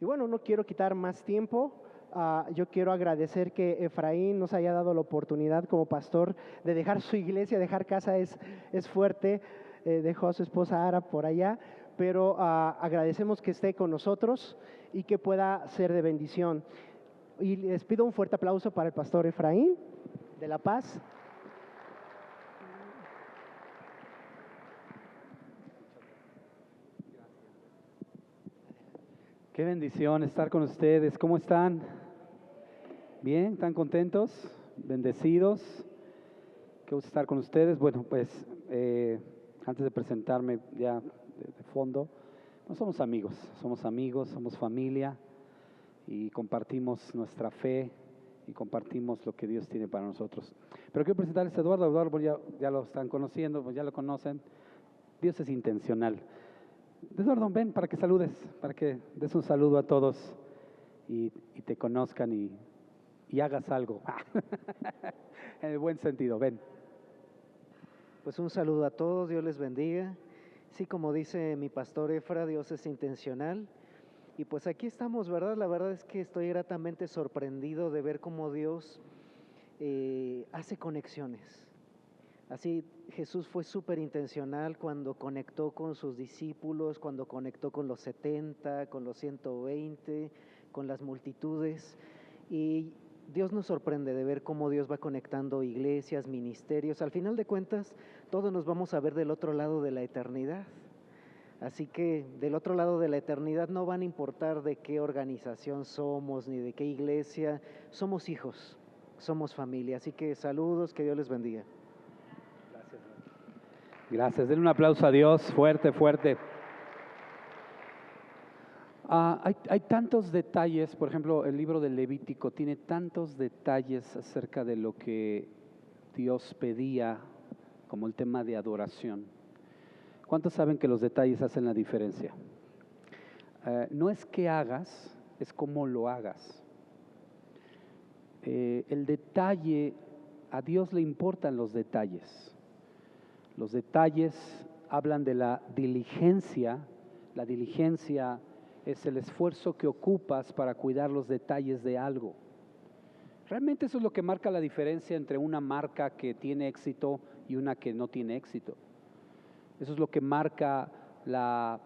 Y bueno, no quiero quitar más tiempo. Yo quiero agradecer que Efraín nos haya dado la oportunidad como pastor de dejar su iglesia, dejar casa es fuerte. Dejó a su esposa Ara por allá, pero agradecemos que esté con nosotros y que pueda ser de bendición. Y les pido un fuerte aplauso para el pastor Efraín de La Paz. Qué bendición estar con ustedes. ¿Cómo están? ¿Bien? ¿Están contentos? ¿Bendecidos? Qué gusto estar con ustedes. Bueno, pues antes de presentarme ya de fondo, no somos amigos, somos familia y compartimos nuestra fe y compartimos lo que Dios tiene para nosotros. Pero quiero presentarles a Eduardo. Eduardo ya lo están conociendo, pues ya lo conocen. Dios es intencional. Eduardo, ven para que saludes, para que des un saludo a todos y te conozcan y hagas algo. En el buen sentido, ven. Pues un saludo a todos, Dios les bendiga. Sí, como dice mi pastor Efra, Dios es intencional. Y pues aquí estamos, ¿verdad? La verdad es que estoy gratamente sorprendido de ver cómo Dios hace conexiones. Así Jesús fue súper intencional cuando conectó con sus discípulos, cuando conectó con los 70, con los 120, con las multitudes. Y Dios nos sorprende de ver cómo Dios va conectando iglesias, ministerios. Al final de cuentas, todos nos vamos a ver del otro lado de la eternidad. Así que del otro lado de la eternidad no van a importar de qué organización somos ni de qué iglesia. Somos hijos, somos familia. Así que saludos, que Dios les bendiga. Gracias, denle un aplauso a Dios, fuerte, fuerte. Hay tantos detalles, por ejemplo, el libro del Levítico tiene tantos detalles acerca de lo que Dios pedía, como el tema de adoración. ¿Cuántos saben que los detalles hacen la diferencia? No es qué hagas, es cómo lo hagas. El detalle, a Dios le importan los detalles. Los detalles hablan de la diligencia. La diligencia es el esfuerzo que ocupas para cuidar los detalles de algo. Realmente eso es lo que marca la diferencia entre una marca que tiene éxito y una que no tiene éxito. Eso es lo que marca la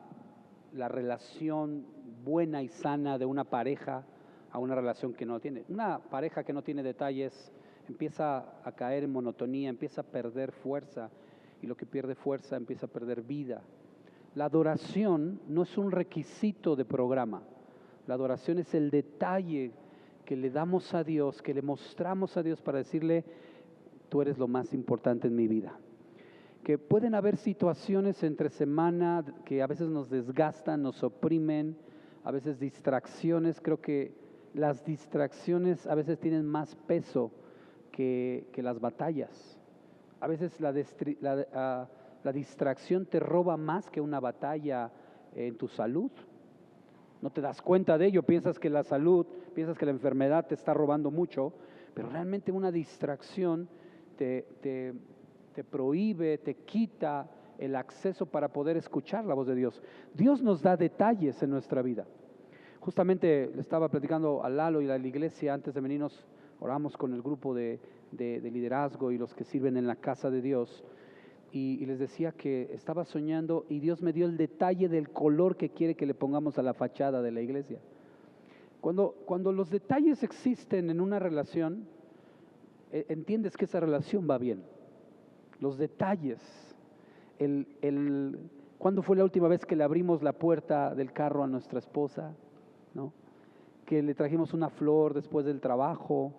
relación buena y sana de una pareja a una relación que no tiene. Una pareja que no tiene detalles empieza a caer en monotonía, empieza a perder fuerza. Y lo que pierde fuerza empieza a perder vida. La adoración no es un requisito de programa. La adoración es el detalle que le damos a Dios, que le mostramos a Dios para decirle, tú eres lo más importante en mi vida. Que pueden haber situaciones entre semana que a veces nos desgastan, nos oprimen, a veces distracciones. Creo que las distracciones a veces tienen más peso que las batallas. A veces la distracción te roba más que una batalla en tu salud. No te das cuenta de ello, piensas que la salud, piensas que la enfermedad te está robando mucho, pero realmente una distracción te prohíbe, te quita el acceso para poder escuchar la voz de Dios. Dios nos da detalles en nuestra vida. Justamente le estaba platicando a Lalo y a la iglesia antes de venirnos, oramos con el grupo de liderazgo y los que sirven en la casa de Dios y les decía que estaba soñando y Dios me dio el detalle del color que quiere que le pongamos a la fachada de la iglesia. Cuando los detalles existen en una relación, entiendes que esa relación va bien. Los detalles, ¿cuándo fue la última vez que le abrimos la puerta del carro a nuestra esposa? ¿No? Que le trajimos una flor después del trabajo,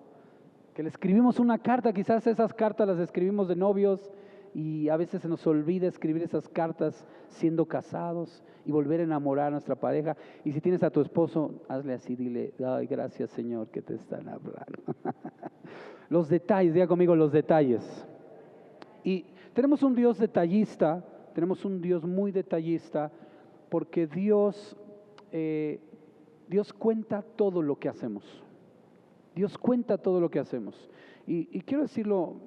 que le escribimos una carta. Quizás esas cartas las escribimos de novios y a veces se nos olvida escribir esas cartas siendo casados y volver a enamorar a nuestra pareja. Y si tienes a tu esposo, hazle así, dile, ay, gracias Señor que te están hablando. Los detalles, diga conmigo los detalles. Y tenemos un Dios detallista, tenemos un Dios muy detallista, porque Dios cuenta todo lo que hacemos. Dios cuenta todo lo que hacemos. Y quiero decirlo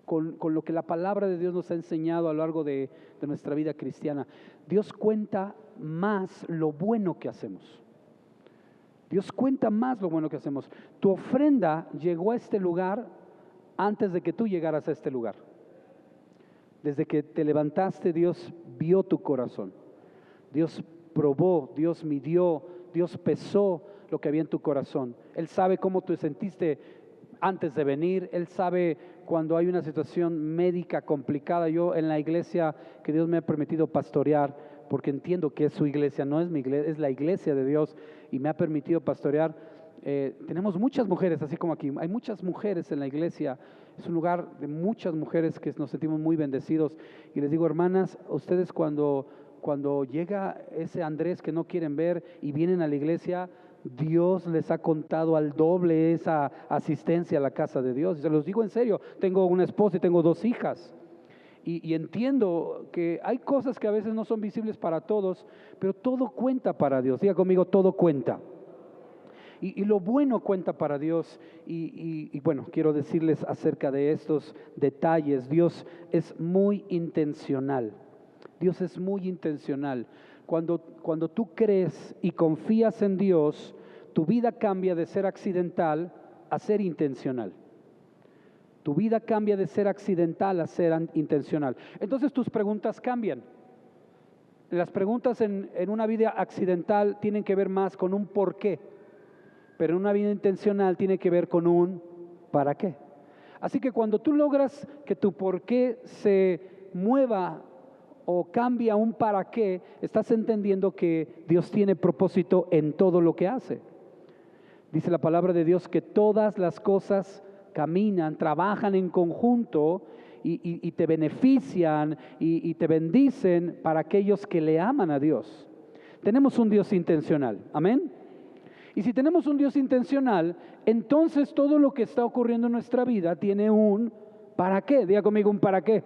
con lo que la palabra de Dios nos ha enseñado a lo largo de nuestra vida cristiana. Dios cuenta más lo bueno que hacemos. Dios cuenta más lo bueno que hacemos. Tu ofrenda llegó a este lugar antes de que tú llegaras a este lugar. Desde que te levantaste, Dios vio tu corazón. Dios probó, Dios midió, Dios pesó lo que había en tu corazón. Él sabe cómo tú sentiste antes de venir. Él sabe cuando hay una situación médica complicada. Yo en la iglesia que Dios me ha permitido pastorear, porque entiendo que es su iglesia, no es mi iglesia, es la iglesia de Dios, y me ha permitido pastorear. Tenemos muchas mujeres, así como aquí, hay muchas mujeres en la iglesia. Es un lugar de muchas mujeres que nos sentimos muy bendecidos. Y les digo, hermanas, ustedes cuando llega ese Andrés que no quieren ver y vienen a la iglesia, Dios les ha contado al doble esa asistencia a la casa de Dios. Y se los digo en serio, tengo una esposa y tengo 2 hijas. Y entiendo que hay cosas que a veces no son visibles para todos, pero todo cuenta para Dios. Diga conmigo, todo cuenta. Y lo bueno cuenta para Dios. Y bueno, quiero decirles acerca de estos detalles. Dios es muy intencional. Dios es muy intencional. Cuando tú crees y confías en Dios, tu vida cambia de ser accidental a ser intencional. Tu vida cambia de ser accidental a ser intencional. Entonces tus preguntas cambian. Las preguntas en una vida accidental tienen que ver más con un por qué, pero en una vida intencional tiene que ver con un para qué. Así que cuando tú logras que tu por qué se mueva o cambia un para qué, estás entendiendo que Dios tiene propósito en todo lo que hace. Dice la palabra de Dios que todas las cosas caminan, trabajan en conjunto y te benefician y te bendicen para aquellos que le aman a Dios. Tenemos un Dios intencional, amén. Y si tenemos un Dios intencional, entonces todo lo que está ocurriendo en nuestra vida tiene un para qué. Diga conmigo un para qué.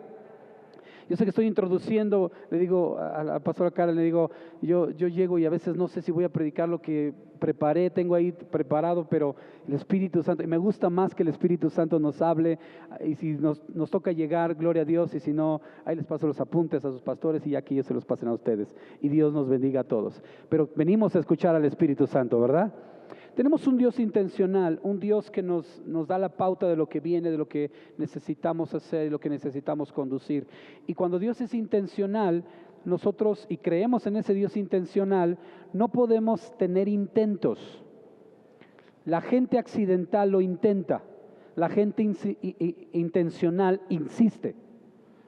Yo sé que estoy introduciendo, le digo a la pastora Karen, le digo, yo llego y a veces no sé si voy a predicar lo que preparé, tengo ahí preparado, pero el Espíritu Santo, y me gusta más que el Espíritu Santo nos hable, y si nos toca llegar, gloria a Dios, y si no, ahí les paso los apuntes a sus pastores y ya que ellos se los pasen a ustedes, y Dios nos bendiga a todos. Pero venimos a escuchar al Espíritu Santo, ¿verdad? Tenemos un Dios intencional, un Dios que nos da la pauta de lo que viene, de lo que necesitamos hacer, de lo que necesitamos conducir. Y cuando Dios es intencional, nosotros, y creemos en ese Dios intencional, no podemos tener intentos. La gente accidental lo intenta, la gente intencional insiste.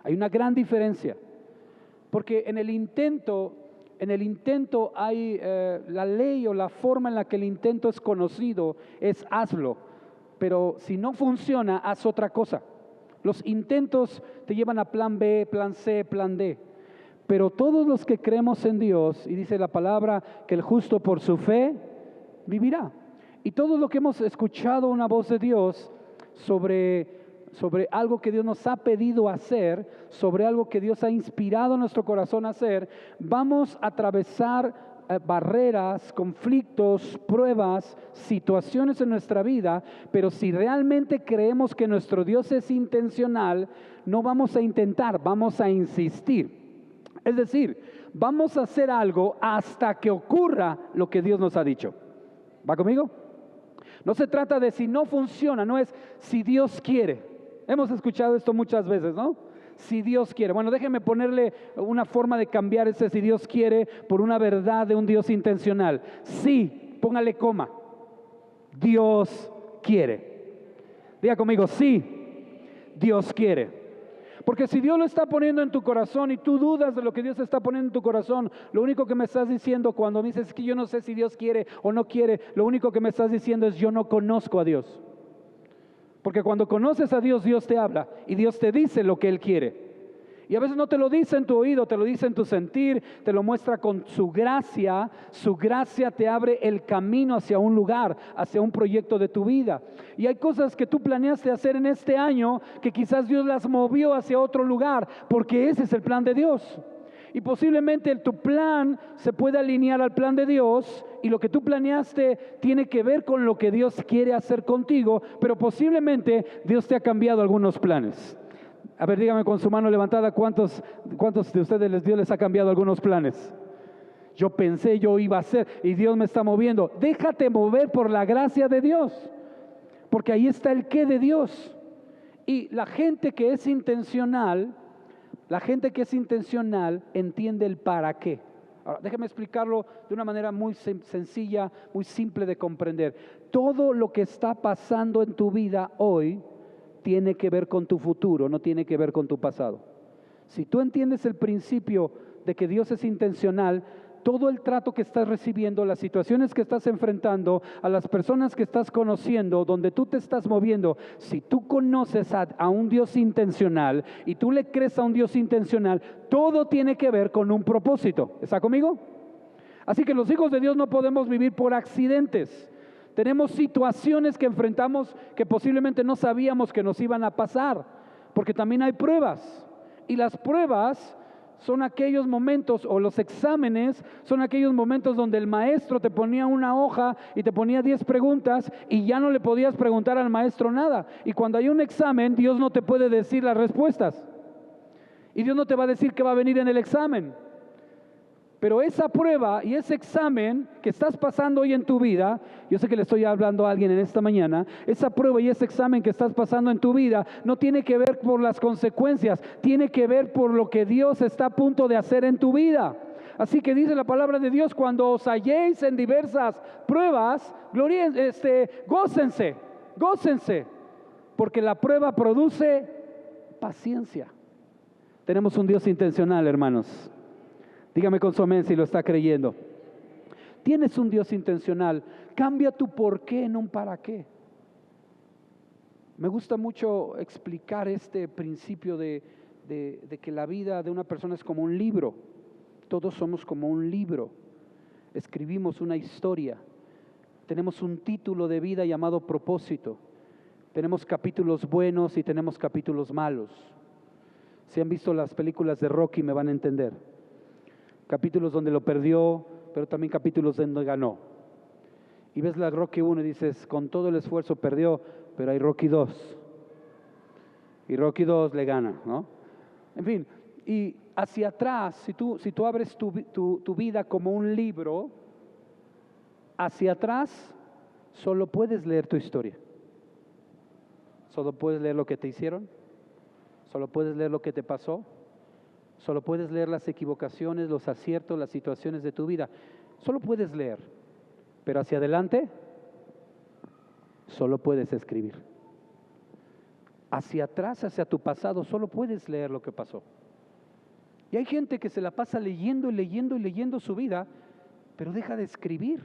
Hay una gran diferencia, porque en el intento hay la ley o la forma en la que el intento es conocido es hazlo, pero si no funciona, haz otra cosa. Los intentos te llevan a plan B, plan C, plan D. Pero todos los que creemos en Dios, y dice la palabra que el justo por su fe vivirá. Y todos los que hemos escuchado una voz de Dios sobre algo que Dios nos ha pedido hacer, sobre algo que Dios ha inspirado nuestro corazón a hacer, vamos a atravesar barreras, conflictos, pruebas, situaciones en nuestra vida, pero si realmente creemos que nuestro Dios es intencional, no vamos a intentar, vamos a insistir. Es decir, vamos a hacer algo hasta que ocurra lo que Dios nos ha dicho. ¿Va conmigo? No se trata de si no funciona, no es si Dios quiere. Hemos escuchado esto muchas veces, ¿no? Si Dios quiere. Bueno, déjeme ponerle una forma de cambiar ese si Dios quiere por una verdad de un Dios intencional. Sí, póngale coma. Dios quiere. Diga conmigo, sí, Dios quiere. Porque si Dios lo está poniendo en tu corazón y tú dudas de lo que Dios está poniendo en tu corazón, lo único que me estás diciendo cuando me dices que yo no sé si Dios quiere o no quiere, lo único que me estás diciendo es yo no conozco a Dios. Porque cuando conoces a Dios, Dios te habla y Dios te dice lo que Él quiere. Y a veces no te lo dice en tu oído, te lo dice en tu sentir, te lo muestra con su gracia. Su gracia te abre el camino hacia un lugar, hacia un proyecto de tu vida. Y hay cosas que tú planeaste hacer en este año que quizás Dios las movió hacia otro lugar, porque ese es el plan de Dios. Y posiblemente tu plan se puede alinear al plan de Dios y lo que tú planeaste tiene que ver con lo que Dios quiere hacer contigo, pero posiblemente Dios te ha cambiado algunos planes. A ver, dígame con su mano levantada, ¿cuántos de ustedes Dios les ha cambiado algunos planes? yo pensé yo iba a hacer y Dios me está moviendo. Déjate mover por la gracia de Dios, porque ahí está el qué de Dios. Y la gente que es intencional, entiende el para qué. Ahora, déjame explicarlo de una manera muy sencilla, muy simple de comprender. Todo lo que está pasando en tu vida hoy tiene que ver con tu futuro, no tiene que ver con tu pasado. Si tú entiendes el principio de que Dios es intencional, todo el trato que estás recibiendo, las situaciones que estás enfrentando, a las personas que estás conociendo, donde tú te estás moviendo, si tú conoces a un Dios intencional y tú le crees a un Dios intencional, todo tiene que ver con un propósito. ¿Está conmigo? Así que los hijos de Dios no podemos vivir por accidentes. Tenemos situaciones que enfrentamos que posiblemente no sabíamos que nos iban a pasar, porque también hay pruebas. Y las pruebas son aquellos momentos, o los exámenes son aquellos momentos donde el maestro te ponía una hoja y te ponía 10 preguntas y ya no le podías preguntar al maestro nada. Y cuando hay un examen, Dios no te puede decir las respuestas. Y Dios no te va a decir qué va a venir en el examen. Pero esa prueba y ese examen que estás pasando hoy en tu vida, yo sé que le estoy hablando a alguien en esta mañana, esa prueba y ese examen que estás pasando en tu vida no tiene que ver por las consecuencias, tiene que ver por lo que Dios está a punto de hacer en tu vida. Así que dice la palabra de Dios, cuando os halléis en diversas pruebas, gócense, porque la prueba produce paciencia. Tenemos un Dios intencional, hermanos. Dígame con su amén si lo está creyendo. Tienes un Dios intencional. Cambia tu por qué en un para qué. Me gusta mucho explicar este principio de que la vida de una persona es como un libro. Todos somos como un libro. Escribimos una historia. Tenemos un título de vida llamado propósito. Tenemos capítulos buenos y tenemos capítulos malos. Si han visto las películas de Rocky me van a entender. Capítulos donde lo perdió, pero también capítulos donde ganó. Y ves la Rocky 1 y dices, con todo el esfuerzo perdió, pero hay Rocky 2. Y Rocky 2 le gana, ¿no? En fin, y hacia atrás, si tú abres tu vida como un libro, hacia atrás solo puedes leer tu historia. Solo puedes leer lo que te hicieron, solo puedes leer lo que te pasó. Solo puedes leer las equivocaciones, los aciertos, las situaciones de tu vida. Solo puedes leer. Pero hacia adelante, solo puedes escribir. Hacia atrás, hacia tu pasado, solo puedes leer lo que pasó. Y hay gente que se la pasa leyendo y leyendo y leyendo su vida, pero deja de escribir.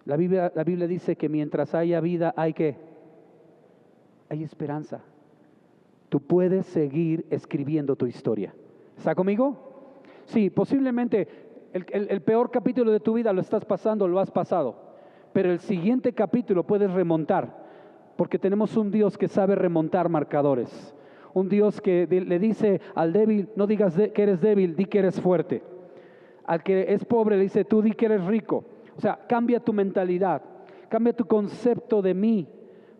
La Biblia dice que mientras haya vida, ¿hay qué? Hay esperanza. Tú puedes seguir escribiendo tu historia. ¿Está conmigo? Sí, posiblemente el peor capítulo de tu vida lo estás pasando, lo has pasado. Pero el siguiente capítulo puedes remontar, porque tenemos un Dios que sabe remontar marcadores. Un Dios que le dice al débil, no digas que eres débil, di que eres fuerte. Al que es pobre le dice, tú di que eres rico. O sea, cambia tu mentalidad, cambia tu concepto de mí.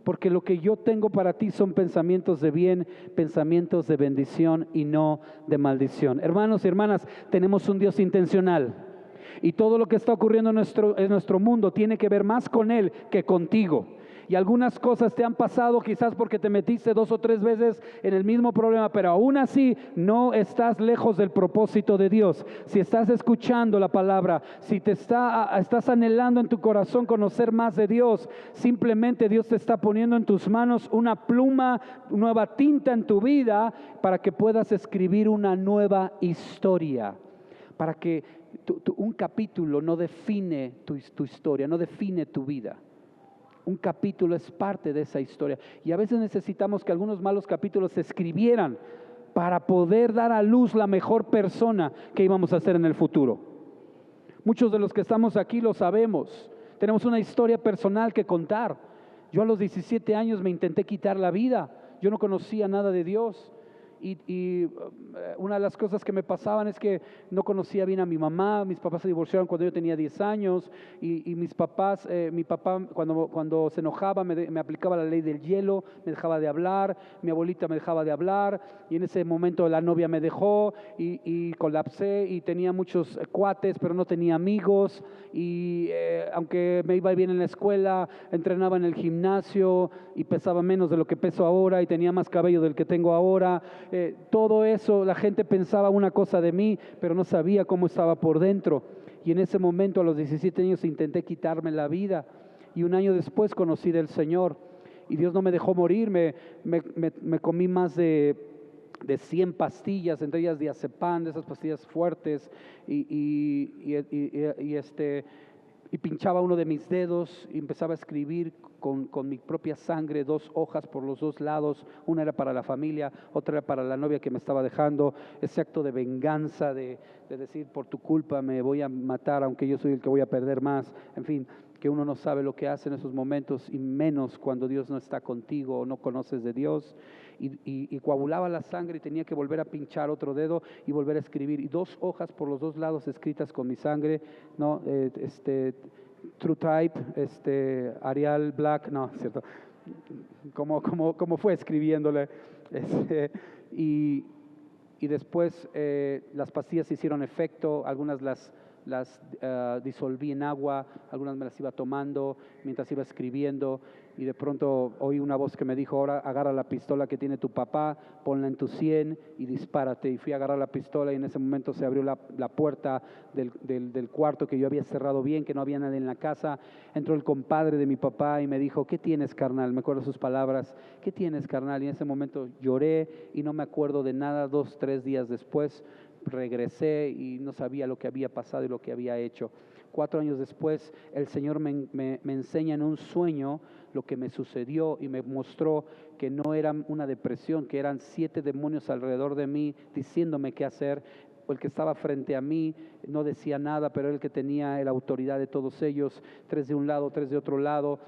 Porque lo que yo tengo para ti son pensamientos de bien, pensamientos de bendición y no de maldición. Hermanos y hermanas, tenemos un Dios intencional. Y todo lo que está ocurriendo en nuestro mundo tiene que ver más con Él que contigo. Y algunas cosas te han pasado quizás porque te metiste 2 o 3 veces en el mismo problema, pero aún así no estás lejos del propósito de Dios. Si estás escuchando la palabra, si estás anhelando en tu corazón conocer más de Dios, simplemente Dios te está poniendo en tus manos una pluma, nueva tinta en tu vida para que puedas escribir una nueva historia, para que un capítulo no define tu historia, no define tu vida. Un capítulo es parte de esa historia. Y a veces necesitamos que algunos malos capítulos se escribieran para poder dar a luz la mejor persona que íbamos a ser en el futuro. Muchos de los que estamos aquí lo sabemos. Tenemos una historia personal que contar. Yo a los 17 años me intenté quitar la vida. Yo no conocía nada de Dios. una de las cosas que me pasaban es que no conocía bien a mi mamá. Mis papás se divorciaron cuando yo tenía 10 años y mis papás, mi papá cuando se enojaba me aplicaba la ley del hielo, me dejaba de hablar, mi abuelita me dejaba de hablar y en ese momento la novia me dejó y colapsé y tenía muchos cuates pero no tenía amigos y aunque me iba bien en la escuela, entrenaba en el gimnasio y pesaba menos de lo que peso ahora y tenía más cabello del que tengo ahora. Todo eso, la gente pensaba una cosa de mí, pero no sabía cómo estaba por dentro. Y en ese momento, a los 17 años, intenté quitarme la vida. Y un año después conocí del Señor. Y Dios no me dejó morir, me comí más de 100 pastillas, entre ellas diazepam, de esas pastillas fuertes, y pinchaba uno de mis dedos y empezaba a escribir con mi propia sangre 2 hojas por los 2 lados. Una era para la familia, otra era para la novia que me estaba dejando. Ese acto de venganza, de decir por tu culpa me voy a matar, aunque yo soy el que voy a perder más. En fin, que uno no sabe lo que hace en esos momentos y menos cuando Dios no está contigo o no conoces de Dios. Y coagulaba la sangre y tenía que volver a pinchar otro dedo y volver a escribir. Y 2 hojas por los 2 lados escritas con mi sangre, ¿no? True Type, Arial Black, no, ¿cierto? Como fue escribiéndole. Y después las pastillas hicieron efecto, algunas las disolví en agua, algunas me las iba tomando mientras iba escribiendo y de pronto oí una voz que me dijo: ahora agarra la pistola que tiene tu papá, ponla en tu sien y dispárate. Y fui a agarrar la pistola y en ese momento se abrió la puerta del cuarto que yo había cerrado bien, que no había nadie en la casa. Entró el compadre de mi papá y me dijo: ¿qué tienes, carnal? Me acuerdo sus palabras: ¿qué tienes, carnal? Y en ese momento lloré y no me acuerdo de nada. 2, 3 días después regresé y no sabía lo que había pasado y lo que había hecho. 4 años después, el Señor me enseña en un sueño lo que me sucedió y me mostró que no era una depresión, que eran 7 demonios alrededor de mí diciéndome qué hacer. El que estaba frente a mí no decía nada, pero el que tenía la autoridad de todos ellos, 3 de un lado, 3 de otro lado.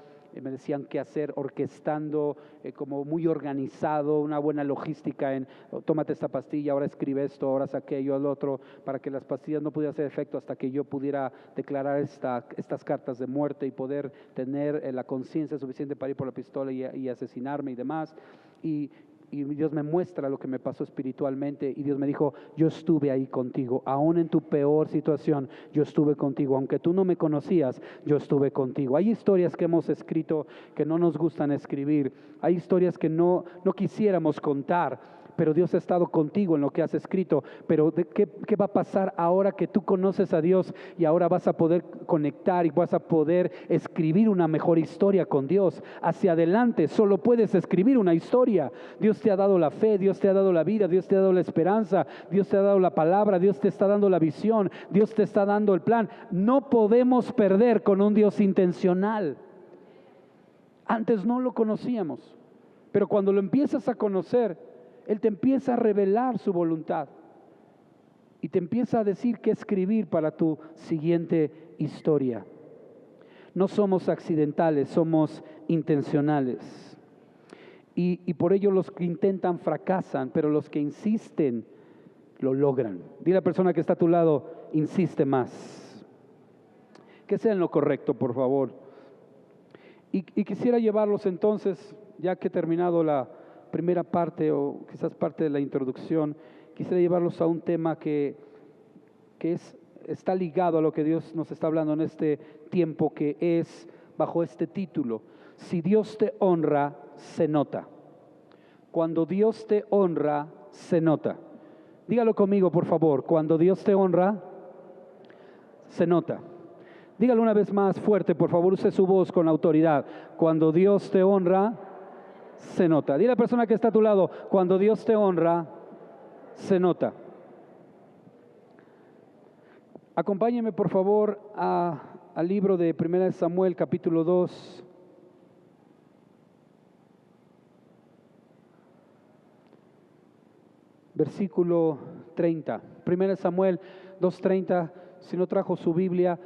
Me decían qué hacer, orquestando, como muy organizado, una buena logística en: tómate esta pastilla, ahora escribe esto, ahora saque aquello, al otro, para que las pastillas no pudieran hacer efecto hasta que yo pudiera declarar estas cartas de muerte y poder tener la conciencia suficiente para ir por la pistola y asesinarme y demás. Y Dios me muestra lo que me pasó espiritualmente y Dios me dijo: yo estuve ahí contigo, aún en tu peor situación, yo estuve contigo, aunque tú no me conocías, yo estuve contigo. Hay historias que hemos escrito que no nos gustan escribir, hay historias que no quisiéramos contar, pero Dios ha estado contigo en lo que has escrito. Pero ¿qué va a pasar ahora que tú conoces a Dios y ahora vas a poder conectar y vas a poder escribir una mejor historia con Dios? Hacia adelante solo puedes escribir una historia. Dios te ha dado la fe, Dios te ha dado la vida, Dios te ha dado la esperanza, Dios te ha dado la palabra, Dios te está dando la visión, Dios te está dando el plan. No podemos perder con un Dios intencional. Antes no lo conocíamos, pero cuando lo empiezas a conocer, Él te empieza a revelar su voluntad y te empieza a decir qué escribir para tu siguiente historia. No somos accidentales, somos intencionales. Y por ello los que intentan fracasan, pero los que insisten lo logran. Dile a la persona que está a tu lado: insiste más. Que sea en lo correcto, por favor. Y quisiera llevarlos entonces, ya que he terminado la primera parte o quizás parte de la introducción, quisiera llevarlos a un tema que está ligado a lo que Dios nos está hablando en este tiempo, que es bajo este título: si Dios te honra, se nota. Cuando Dios te honra, se nota. Dígalo conmigo, por favor: cuando Dios te honra, se nota. Dígalo una vez más fuerte, por favor, use su voz con autoridad: cuando Dios te honra, se nota. Dile a la persona que está a tu lado: cuando Dios te honra, se nota. Acompáñeme por favor al libro de 1 Samuel capítulo 2. Versículo 30. 1 Samuel 2:30. Si no trajo su Biblia,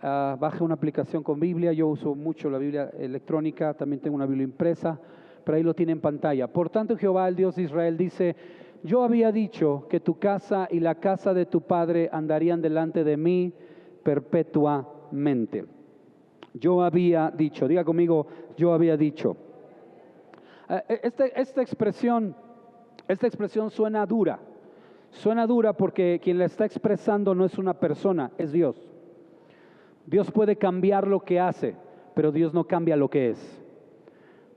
baje una aplicación con Biblia. Yo uso mucho la Biblia electrónica, también tengo una Biblia impresa. pero ahí lo tiene en pantalla. Por tanto, Jehová, el Dios de Israel, dice: yo había dicho que tu casa y la casa de tu padre andarían delante de mí perpetuamente. Yo había dicho, diga conmigo, yo había dicho. Esta expresión suena dura. Suena dura porque quien la está expresando no es una persona, es Dios. Dios puede cambiar lo que hace, pero Dios no cambia lo que es.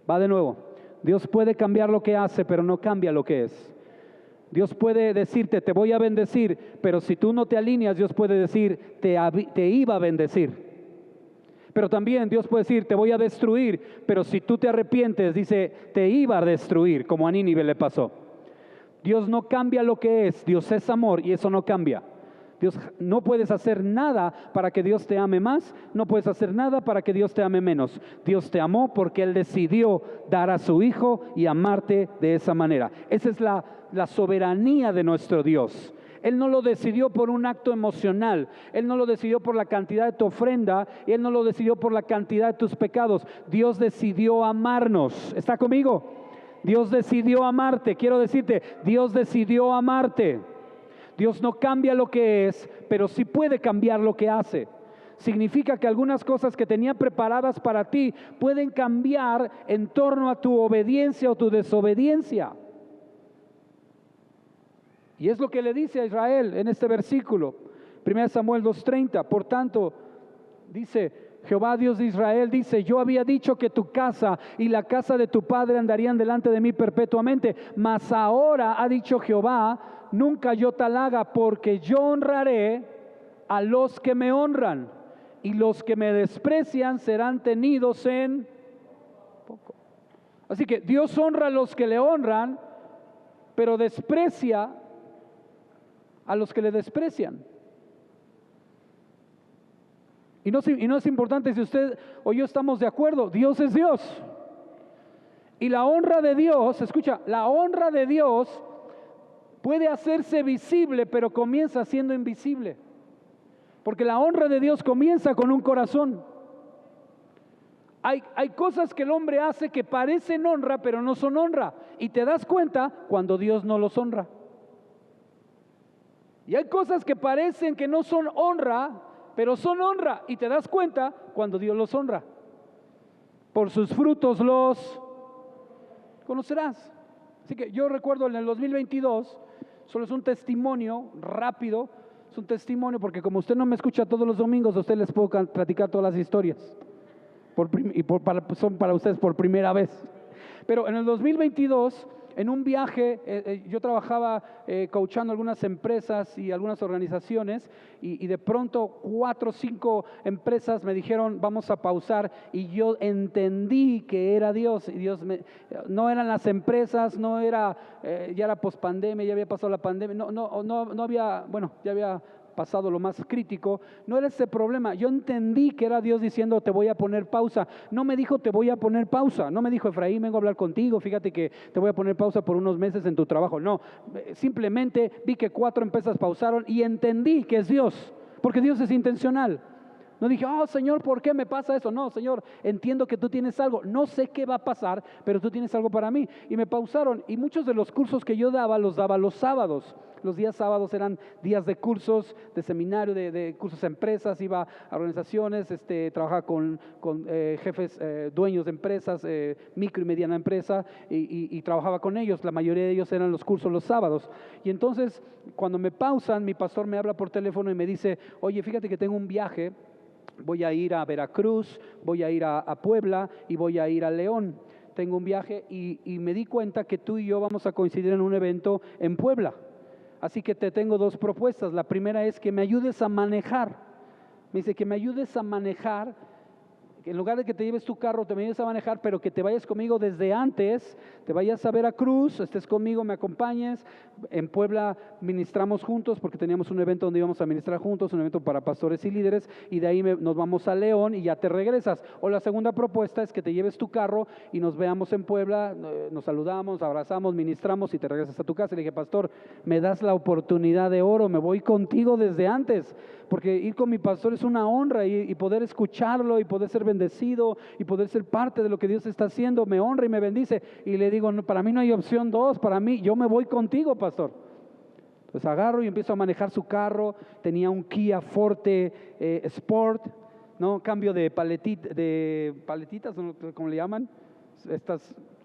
Va de nuevo. Dios puede cambiar lo que hace, pero no cambia lo que es. Dios puede decirte, te voy a bendecir, pero si tú no te alineas, Dios puede decir, te iba a bendecir. Pero también Dios puede decir, te voy a destruir, pero si tú te arrepientes, dice, te iba a destruir, como a Nínive le pasó. Dios no cambia lo que es, Dios es amor y eso no cambia. Dios, no puedes hacer nada para que Dios te ame más, no puedes hacer nada para que Dios te ame menos. Dios te amó porque Él decidió dar a su Hijo y amarte de esa manera. Esa es la soberanía de nuestro Dios. Él no lo decidió por un acto emocional, Él no lo decidió por la cantidad de tu ofrenda, y Él no lo decidió por la cantidad de tus pecados. Dios decidió amarnos. ¿Está conmigo? Dios decidió amarte. Quiero decirte, Dios decidió amarte. Dios no cambia lo que es, pero sí puede cambiar lo que hace. Significa que algunas cosas que tenía preparadas para ti pueden cambiar en torno a tu obediencia o tu desobediencia. Y es lo que le dice a Israel en este versículo, 1 Samuel 2:30. Por tanto, dice Jehová Dios de Israel, dice: yo había dicho que tu casa y la casa de tu padre andarían delante de mí perpetuamente, mas ahora ha dicho Jehová, nunca yo tal haga, porque yo honraré a los que me honran, y los que me desprecian serán tenidos en poco. Así que Dios honra a los que le honran, pero desprecia a los que le desprecian. Y no es importante si usted o yo estamos de acuerdo, Dios es Dios. Y la honra de Dios, escucha, la honra de Dios puede hacerse visible, pero comienza siendo invisible. Porque la honra de Dios comienza con un corazón. Hay cosas que el hombre hace que parecen honra, pero no son honra. Y te das cuenta cuando Dios no los honra. Y hay cosas que parecen que no son honra, pero son honra. Y te das cuenta cuando Dios los honra. Por sus frutos los conocerás. Así que yo recuerdo en el 2022, solo es un testimonio rápido, es un testimonio porque como usted no me escucha todos los domingos, a usted les puedo platicar todas las historias. Son para ustedes por primera vez. Pero en el 2022, en un viaje, yo trabajaba coachando algunas empresas y algunas organizaciones y de pronto 4 o 5 empresas me dijeron vamos a pausar y yo entendí que era Dios. Y no eran las empresas, no era, ya era pospandemia, ya había pasado la pandemia, no había, bueno, ya había pasado lo más crítico, no era ese problema. Yo entendí que era Dios diciendo te voy a poner pausa. No me dijo te voy a poner pausa, no me dijo Efraín vengo a hablar contigo, fíjate que te voy a poner pausa por unos meses en tu trabajo. No, simplemente vi que 4 empresas pausaron y entendí que es Dios, porque Dios es intencional. No dije, oh Señor, ¿por qué me pasa eso? No, Señor, entiendo que tú tienes algo. No sé qué va a pasar, pero tú tienes algo para mí. Y me pausaron. Y muchos de los cursos que yo daba, los daba los sábados. Los días sábados eran días de cursos, de seminario, de cursos a empresas. Iba a organizaciones, trabajaba con jefes, dueños de empresas, micro y mediana empresa, y trabajaba con ellos. La mayoría de ellos eran los cursos los sábados. Y entonces, cuando me pausan, mi pastor me habla por teléfono y me dice, oye, fíjate que tengo un viaje. Voy a ir a Veracruz, voy a ir a Puebla y voy a ir a León. Tengo un viaje y me di cuenta que tú y yo vamos a coincidir en un evento en Puebla. Así que te tengo 2 propuestas. La primera es que me ayudes a manejar. Me dice que me ayudes a manejar. En lugar de que te lleves tu carro, te me ayudes a manejar, pero que te vayas conmigo desde antes, te vayas a Veracruz, estés conmigo, me acompañes. En Puebla ministramos juntos porque teníamos un evento donde íbamos a ministrar juntos, un evento para pastores y líderes, y de ahí nos vamos a León y ya te regresas. O la segunda propuesta es que te lleves tu carro y nos veamos en Puebla, nos saludamos, abrazamos, ministramos y te regresas a tu casa. Y le dije, pastor, me das la oportunidad de oro, me voy contigo desde antes, porque ir con mi pastor es una honra y poder escucharlo y poder ser bendecido y poder ser parte de lo que Dios está haciendo, me honra y me bendice. Y le digo, no, para mí no hay opción dos, para mí, yo me voy contigo, pastor. Entonces agarro y empiezo a manejar su carro, tenía un Kia Forte Sport, ¿no? Cambio de paletitas, ¿no? ¿Cómo le llaman?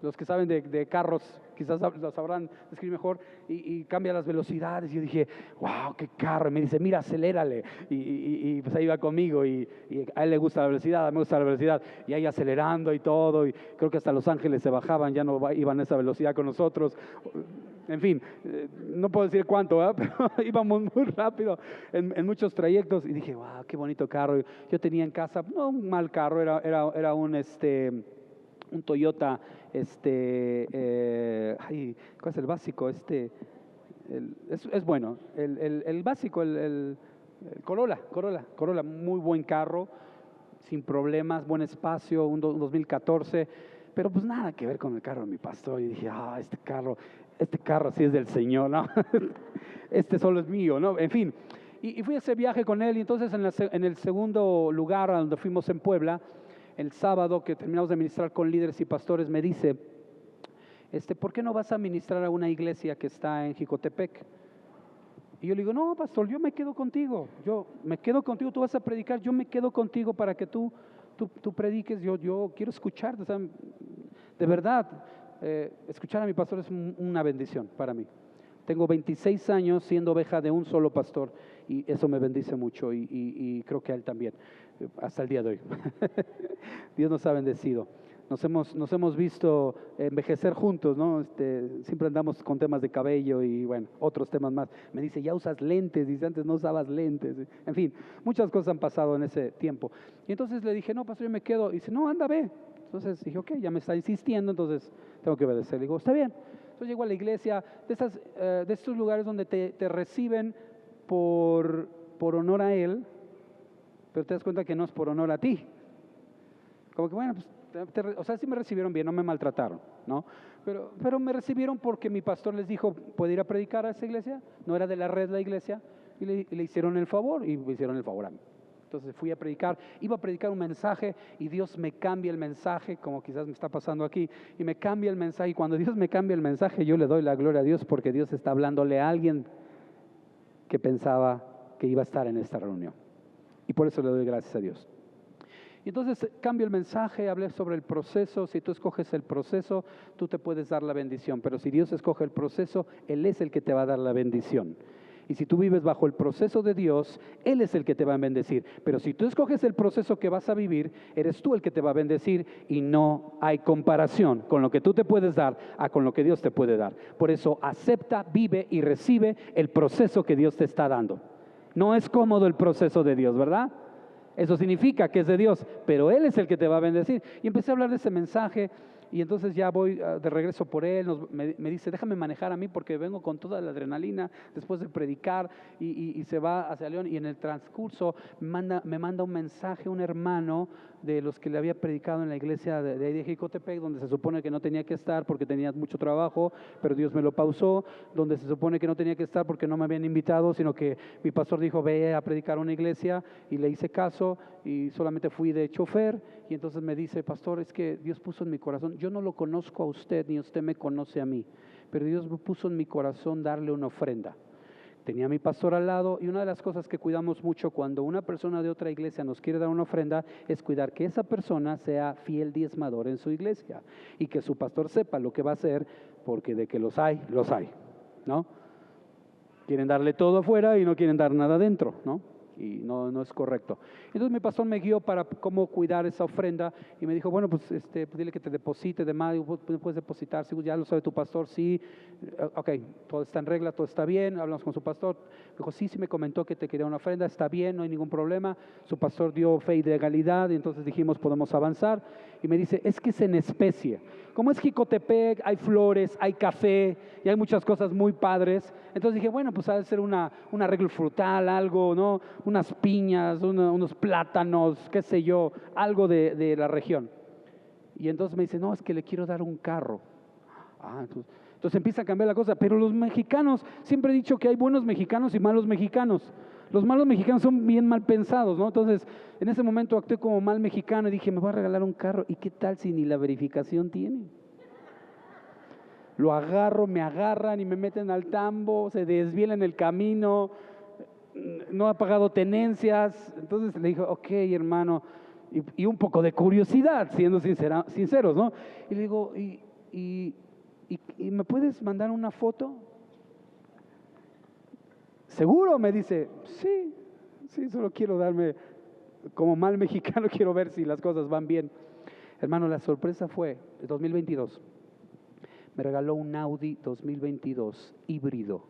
Los que saben de carros quizás lo sabrán describir mejor, y cambia las velocidades. Y yo dije, wow, qué carro. Y me dice, mira, acelérale. Y pues ahí va conmigo, y a él le gusta la velocidad, a mí me gusta la velocidad, y ahí acelerando y todo, y creo que hasta Los Ángeles se bajaban, ya no iban a esa velocidad con nosotros. En fin, no puedo decir cuánto, pero íbamos muy rápido en muchos trayectos, y dije, wow, qué bonito carro. Yo tenía en casa, no un mal carro, era un Toyota, ¿cuál es el básico? Es bueno, el básico, el Corolla, muy buen carro, sin problemas, buen espacio, un 2014, pero pues nada que ver con el carro de mi pastor. Y dije, este carro sí es del Señor, ¿no? Este solo es mío, ¿no? En fin, y fui a ese viaje con él, y entonces en el segundo lugar a donde fuimos en Puebla, el sábado que terminamos de ministrar con líderes y pastores, me dice, ¿por qué no vas a ministrar a una iglesia que está en Jicotepec? Y yo le digo, no, pastor, yo me quedo contigo, tú vas a predicar, yo me quedo contigo para que tú prediques, yo quiero escucharte, o sea, de verdad, escuchar a mi pastor es una bendición para mí. Tengo 26 años siendo oveja de un solo pastor, y eso me bendice mucho, y creo que a él también, hasta el día de hoy. Dios nos ha bendecido. Nos hemos visto envejecer juntos, ¿no? Siempre andamos con temas de cabello y, bueno, otros temas más. Me dice, ya usas lentes, dice, antes no usabas lentes. En fin, muchas cosas han pasado en ese tiempo. Y entonces le dije, no, pastor, yo me quedo. Y dice, no, anda, ve. Entonces dije, ok, ya me está insistiendo, entonces tengo que obedecer. Le digo, está bien. Entonces llego a la iglesia, de estos lugares donde te reciben por honor a Él, pero te das cuenta que no es por honor a ti. Como que, bueno, pues, o sea, sí me recibieron bien, no me maltrataron, ¿no? Pero me recibieron porque mi pastor les dijo, ¿puede ir a predicar a esa iglesia? No era de la red la iglesia, y le hicieron el favor, y me hicieron el favor a mí. Entonces fui a predicar, iba a predicar un mensaje, y Dios me cambia el mensaje, como quizás me está pasando aquí, y me cambia el mensaje, y cuando Dios me cambia el mensaje, yo le doy la gloria a Dios, porque Dios está hablándole a alguien que pensaba que iba a estar en esta reunión. Y por eso le doy gracias a Dios. Y entonces cambio el mensaje, hablé sobre el proceso. Si tú escoges el proceso, tú te puedes dar la bendición. Pero si Dios escoge el proceso, Él es el que te va a dar la bendición. Y si tú vives bajo el proceso de Dios, Él es el que te va a bendecir. Pero si tú escoges el proceso que vas a vivir, eres tú el que te va a bendecir, y no hay comparación con lo que tú te puedes dar a con lo que Dios te puede dar. Por eso acepta, vive y recibe el proceso que Dios te está dando. No es cómodo el proceso de Dios, ¿verdad? Eso significa que es de Dios, pero Él es el que te va a bendecir. Y empecé a hablar de ese mensaje, y entonces ya voy de regreso por él. Me dice, déjame manejar a mí porque vengo con toda la adrenalina después de predicar, y se va hacia León. Y en el transcurso me manda un mensaje un hermano de los que le había predicado en la iglesia de Jicotepec, donde se supone que no tenía que estar porque tenía mucho trabajo, pero Dios me lo pausó, donde se supone que no tenía que estar porque no me habían invitado, sino que mi pastor dijo, ve a predicar a una iglesia, y le hice caso, y solamente fui de chofer. Y entonces me dice, pastor, es que Dios puso en mi corazón, yo no lo conozco a usted, ni usted me conoce a mí, pero Dios me puso en mi corazón darle una ofrenda. Tenía a mi pastor al lado, y una de las cosas que cuidamos mucho cuando una persona de otra iglesia nos quiere dar una ofrenda es cuidar que esa persona sea fiel diezmador en su iglesia, y que su pastor sepa lo que va a hacer, porque de que los hay, ¿no? Quieren darle todo afuera y no quieren dar nada adentro, ¿no? Y no es correcto. Entonces mi pastor me guió para cómo cuidar esa ofrenda, y me dijo, bueno, pues dile que te deposite de más. Puedes depositar, si ya lo sabe tu pastor, sí, ok, todo está en regla, todo está bien. Hablamos con su pastor, me dijo, sí me comentó que te quería una ofrenda, está bien, no hay ningún problema. Su pastor dio fe y legalidad, y entonces dijimos, podemos avanzar. Y me dice, es que es en especie. Como es Jicotepec, hay flores, hay café, y hay muchas cosas muy padres. Entonces dije, bueno, pues ha de ser un arreglo frutal, algo, ¿no? Unas piñas, unos plátanos, qué sé yo, algo de la región. Y entonces me dice, no, es que le quiero dar un carro. Entonces empieza a cambiar la cosa. Pero los mexicanos, siempre he dicho que hay buenos mexicanos y malos mexicanos. los malos mexicanos son bien mal pensados, ¿no? Entonces, en ese momento actué como mal mexicano y dije, me voy a regalar un carro. ¿Y qué tal si ni la verificación tiene? Lo agarro, me agarran y me meten al tambo, se desviela en el camino, no ha pagado tenencias. Entonces le dijo, ok, hermano, y un poco de curiosidad, siendo sinceros, ¿no? Y le digo, ¿y me puedes mandar una foto? ¿Seguro? Me dice, sí, solo quiero darme, como mal mexicano, quiero ver si las cosas van bien. Hermano, la sorpresa fue, 2022, me regaló un Audi 2022 híbrido.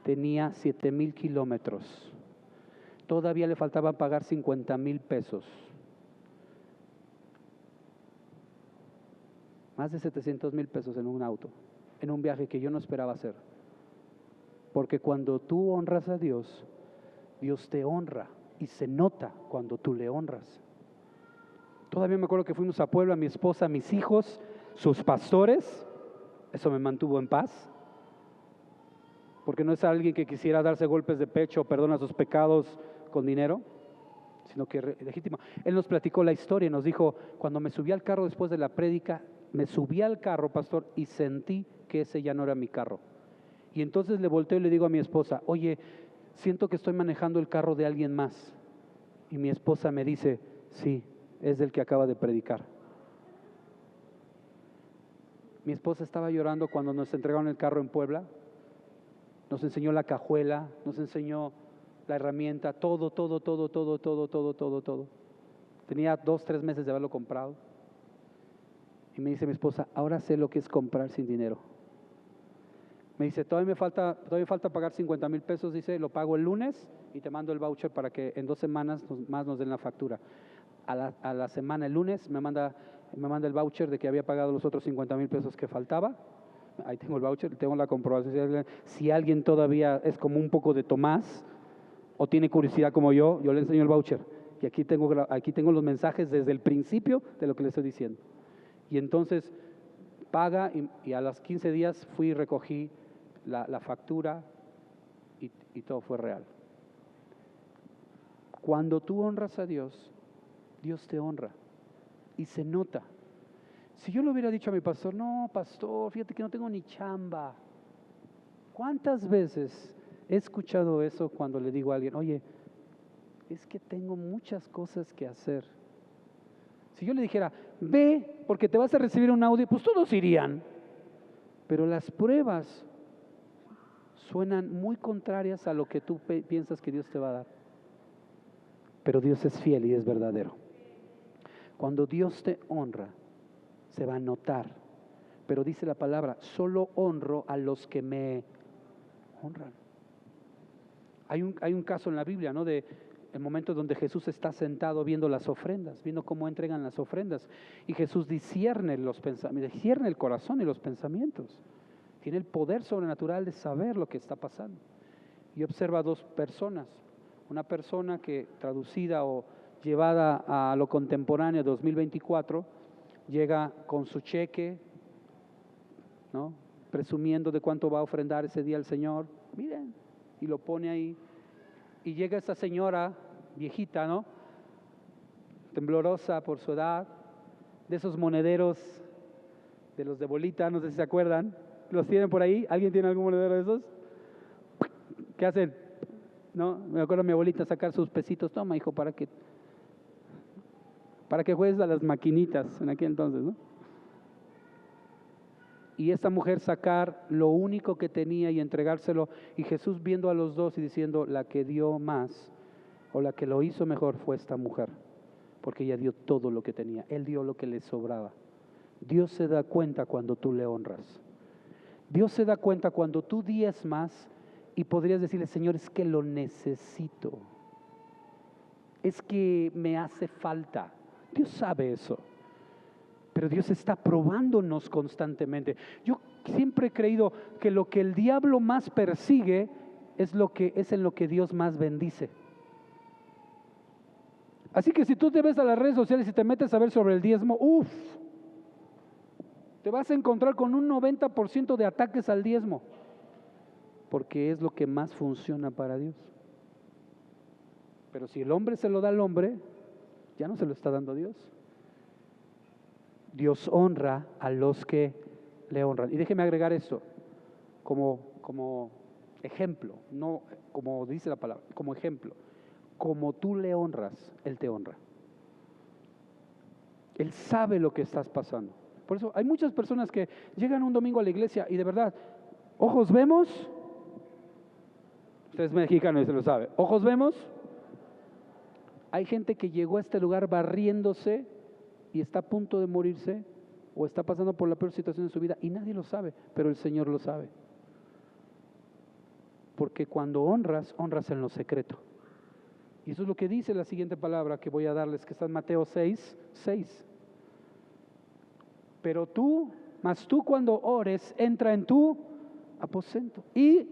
Tenía 7,000 kilómetros. Todavía le faltaba pagar 50,000 pesos. Más de 700,000 pesos en un auto, en un viaje que yo no esperaba hacer. Porque cuando tú honras a Dios, Dios te honra y se nota cuando tú le honras. Todavía me acuerdo que fuimos a Puebla, mi esposa, mis hijos, sus pastores. Eso me mantuvo en paz. Porque no es alguien que quisiera darse golpes de pecho o perdona sus pecados con dinero, sino que legítimo. Él nos platicó la historia y nos dijo, cuando me subí al carro después de la prédica, me subí al carro, pastor, y sentí que ese ya no era mi carro. Y entonces le volteo y le digo a mi esposa, oye, siento que estoy manejando el carro de alguien más. Y mi esposa me dice, sí, es del que acaba de predicar. Mi esposa estaba llorando cuando nos entregaron el carro en Puebla. Nos enseñó la cajuela, nos enseñó la herramienta, todo. Tenía 2, 3 meses de haberlo comprado. Y me dice mi esposa, ahora sé lo que es comprar sin dinero. Me dice, todavía me falta pagar 50,000 pesos, dice, lo pago el lunes y te mando el voucher para que en 2 semanas más nos den la factura. A la semana, el lunes, me manda el voucher de que había pagado los otros 50,000 pesos que faltaba. Ahí tengo el voucher, tengo la comprobación. Si alguien todavía es como un poco de Tomás o tiene curiosidad como yo le enseño el voucher. Y aquí tengo los mensajes desde el principio de lo que le estoy diciendo. Y entonces paga y a los 15 días fui y recogí la factura y todo fue real. Cuando tú honras a Dios, Dios te honra y se nota. Si yo le hubiera dicho a mi pastor, no, pastor, fíjate que no tengo ni chamba. ¿Cuántas veces he escuchado eso cuando le digo a alguien, oye, es que tengo muchas cosas que hacer? Si yo le dijera, ve porque te vas a recibir un Audi, pues todos irían. Pero las pruebas suenan muy contrarias a lo que tú piensas que Dios te va a dar. Pero Dios es fiel y es verdadero. Cuando Dios te honra, se va a notar. Pero dice la palabra, solo honro a los que me honran. Hay un caso en la Biblia, ¿no? De el momento donde Jesús está sentado viendo las ofrendas, viendo cómo entregan las ofrendas. Y Jesús discierne los pensamientos, discierne el corazón y los pensamientos. Tiene el poder sobrenatural de saber lo que está pasando. Y observa 2 personas. Una persona que, traducida o llevada a lo contemporáneo 2024, llega con su cheque, ¿no? Presumiendo de cuánto va a ofrendar ese día el Señor. Miren, y lo pone ahí. Y llega esa señora viejita, ¿no? Temblorosa por su edad, de esos monederos, de los de bolita, no sé si se acuerdan. ¿Los tienen por ahí? ¿Alguien tiene algún monedero de esos? ¿Qué hacen? ¿No? Me acuerdo a mi abuelita sacar sus pesitos. Toma, hijo, para que juegues a las maquinitas en aquel entonces, ¿no? Y esta mujer sacar lo único que tenía y entregárselo, y Jesús viendo a los 2 y diciendo, la que dio más o la que lo hizo mejor fue esta mujer, porque ella dio todo lo que tenía, él dio lo que le sobraba. Dios se da cuenta cuando tú le honras. Dios se da cuenta cuando tú diezmas y podrías decirle, Señor, es que lo necesito, es que me hace falta. Dios sabe eso. Pero Dios está probándonos constantemente. Yo siempre he creído que lo que el diablo más persigue es en lo que Dios más bendice. Así que si tú te ves a las redes sociales y te metes a ver sobre el diezmo, te vas a encontrar con un 90% de ataques al diezmo, porque es lo que más funciona para Dios. Pero si el hombre se lo da al hombre, ya no se lo está dando a Dios. Dios honra a los que le honran. Y déjeme agregar esto como ejemplo, no como dice la palabra, como ejemplo. Como tú le honras, Él te honra. Él sabe lo que estás pasando. Por eso hay muchas personas que llegan un domingo a la iglesia y de verdad, ojos vemos, usted es mexicano y se lo sabe, ojos vemos. Hay gente que llegó a este lugar barriéndose y está a punto de morirse o está pasando por la peor situación de su vida y nadie lo sabe, pero el Señor lo sabe. Porque cuando honras, honras en lo secreto. Y eso es lo que dice la siguiente palabra que voy a darles, que está en Mateo 6:6. Pero tú cuando ores, entra en tu aposento y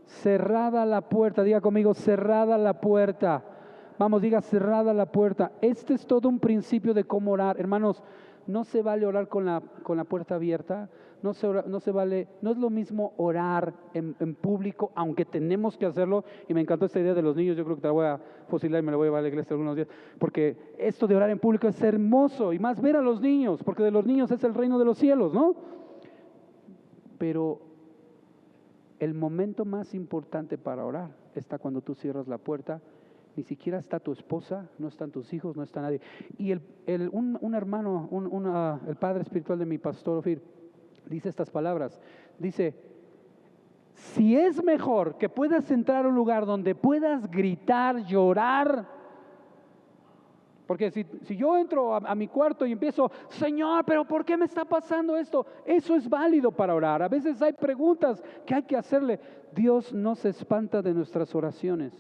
cerrada la puerta, diga conmigo, cerrada la puerta. Vamos, diga cerrada la puerta. Este es todo un principio de cómo orar. Hermanos, no se vale orar con la puerta abierta. No se vale, no es lo mismo orar en público, aunque tenemos que hacerlo. Y me encantó esta idea de los niños. Yo creo que te la voy a fusilar y me la voy a llevar a la iglesia algunos días. Porque esto de orar en público es hermoso. Y más ver a los niños, porque de los niños es el reino de los cielos, ¿no? Pero el momento más importante para orar está cuando tú cierras la puerta. Ni siquiera está tu esposa, no están tus hijos, no está nadie. Y un hermano, el padre espiritual de mi pastor Ofir, dice estas palabras. Dice, si es mejor que puedas entrar a un lugar donde puedas gritar, llorar, porque si yo entro a mi cuarto y empiezo, Señor, pero ¿por qué me está pasando esto? Eso es válido para orar. A veces hay preguntas que hay que hacerle. Dios no se espanta de nuestras oraciones.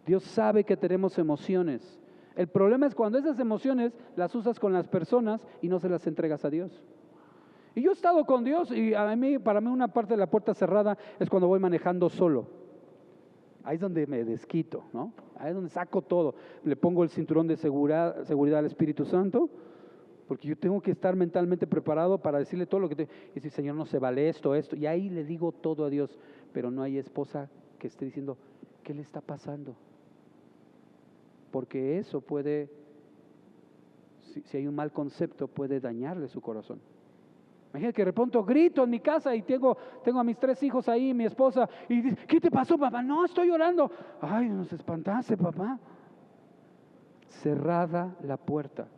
Dios sabe que tenemos emociones. El problema es cuando esas emociones las usas con las personas y no se las entregas a Dios. Y yo he estado con Dios y para mí una parte de la puerta cerrada es cuando voy manejando solo. Ahí es donde me desquito, ¿no? Ahí es donde saco todo. Le pongo el cinturón de seguridad al Espíritu Santo, porque yo tengo que estar mentalmente preparado para decirle todo lo que tengo. Y decir, Señor, no se vale esto. Y ahí le digo todo a Dios. Pero no hay esposa que esté diciendo, ¿qué le está pasando? Porque eso puede, si hay un mal concepto, puede dañarle su corazón. Imagínate que de repente grito en mi casa y tengo a mis 3 hijos ahí, mi esposa, y dice, ¿qué te pasó, papá? No, estoy llorando. Ay, nos espantaste, papá. Cerrada la puerta.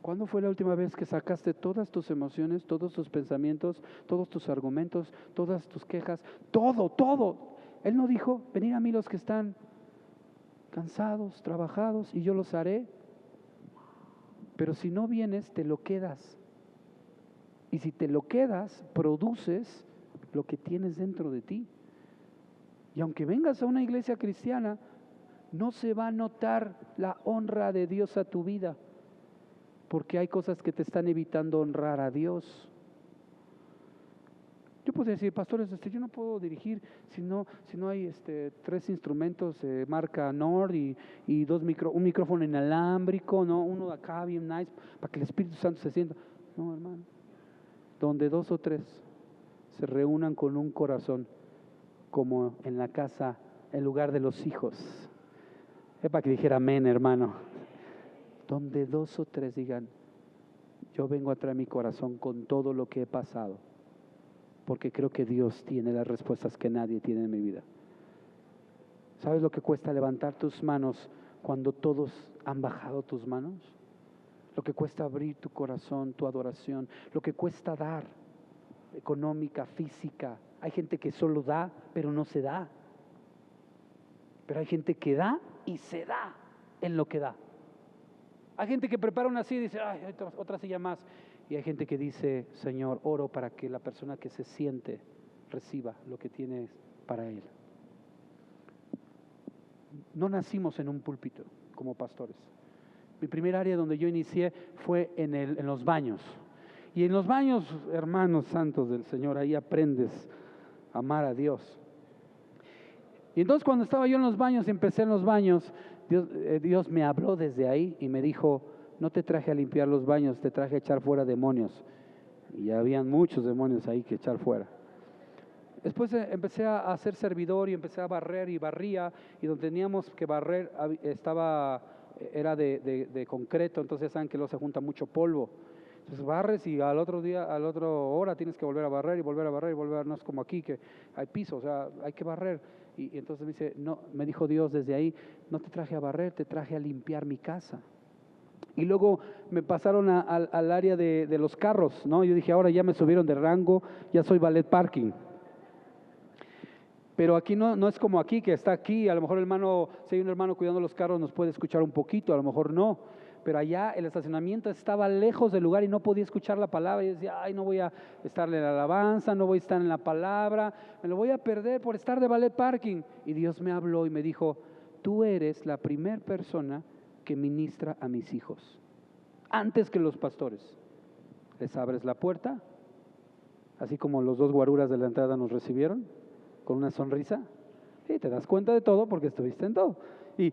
¿Cuándo fue la última vez que sacaste todas tus emociones, todos tus pensamientos, todos tus argumentos, todas tus quejas, todo? Él no dijo, venid a mí los que están cansados, trabajados, y yo los haré. Pero si no vienes, te lo quedas. Y si te lo quedas, produces lo que tienes dentro de ti. Y aunque vengas a una iglesia cristiana, no se va a notar la honra de Dios a tu vida, porque hay cosas que te están evitando honrar a Dios. Yo podría decir, pastores, yo no puedo dirigir si no hay 3 instrumentos de marca Nord y un micrófono inalámbrico, ¿no? Uno acá bien nice, para que el Espíritu Santo se sienta. No, hermano. Donde 2 o 3 se reúnan con un corazón, como en la casa, en lugar de los hijos. Es para que dijera amén, hermano. Donde 2 o 3 digan, yo vengo a traer mi corazón con todo lo que he pasado, porque creo que Dios tiene las respuestas que nadie tiene en mi vida. ¿Sabes lo que cuesta levantar tus manos cuando todos han bajado tus manos? Lo que cuesta abrir tu corazón, tu adoración, lo que cuesta dar, económica, física. Hay gente que solo da, pero no se da. Pero hay gente que da y se da en lo que da. Hay gente que prepara una silla y dice, ay, otra silla más. Y hay gente que dice, Señor, oro para que la persona que se siente reciba lo que tienes para él. No nacimos en un púlpito como pastores. Mi primer área donde yo inicié fue en los baños. Y en los baños, hermanos santos del Señor, ahí aprendes a amar a Dios. Y entonces cuando estaba yo en los baños, empecé en los baños, Dios me habló desde ahí y me dijo, no te traje a limpiar los baños, te traje a echar fuera demonios. Y habían muchos demonios ahí que echar fuera. Después empecé a ser servidor y empecé a barrer y barría, y donde teníamos que barrer era de concreto, entonces saben que luego se junta mucho polvo. Entonces barres y al otro día, al otro hora tienes que volver a barrer y volver a barrer y volver a barrer. No es como aquí que hay piso, o sea, hay que barrer. Y entonces me dice, no, me dijo Dios desde ahí, no te traje a barrer, te traje a limpiar mi casa. Y luego me pasaron al área de los carros, ¿no? Yo dije, ahora ya me subieron de rango, ya soy valet parking. Pero aquí no es como aquí, que está aquí, a lo mejor si hay un hermano cuidando los carros nos puede escuchar un poquito, a lo mejor no. Pero allá el estacionamiento estaba lejos del lugar y no podía escuchar la palabra. Y decía, ay, no voy a estarle en la alabanza, no voy a estar en la palabra, me lo voy a perder por estar de valet parking. Y Dios me habló y me dijo, tú eres la primera persona que ministra a mis hijos, antes que los pastores. Les abres la puerta, así como los dos guaruras de la entrada nos recibieron, con una sonrisa, y te das cuenta de todo porque estuviste en todo. Y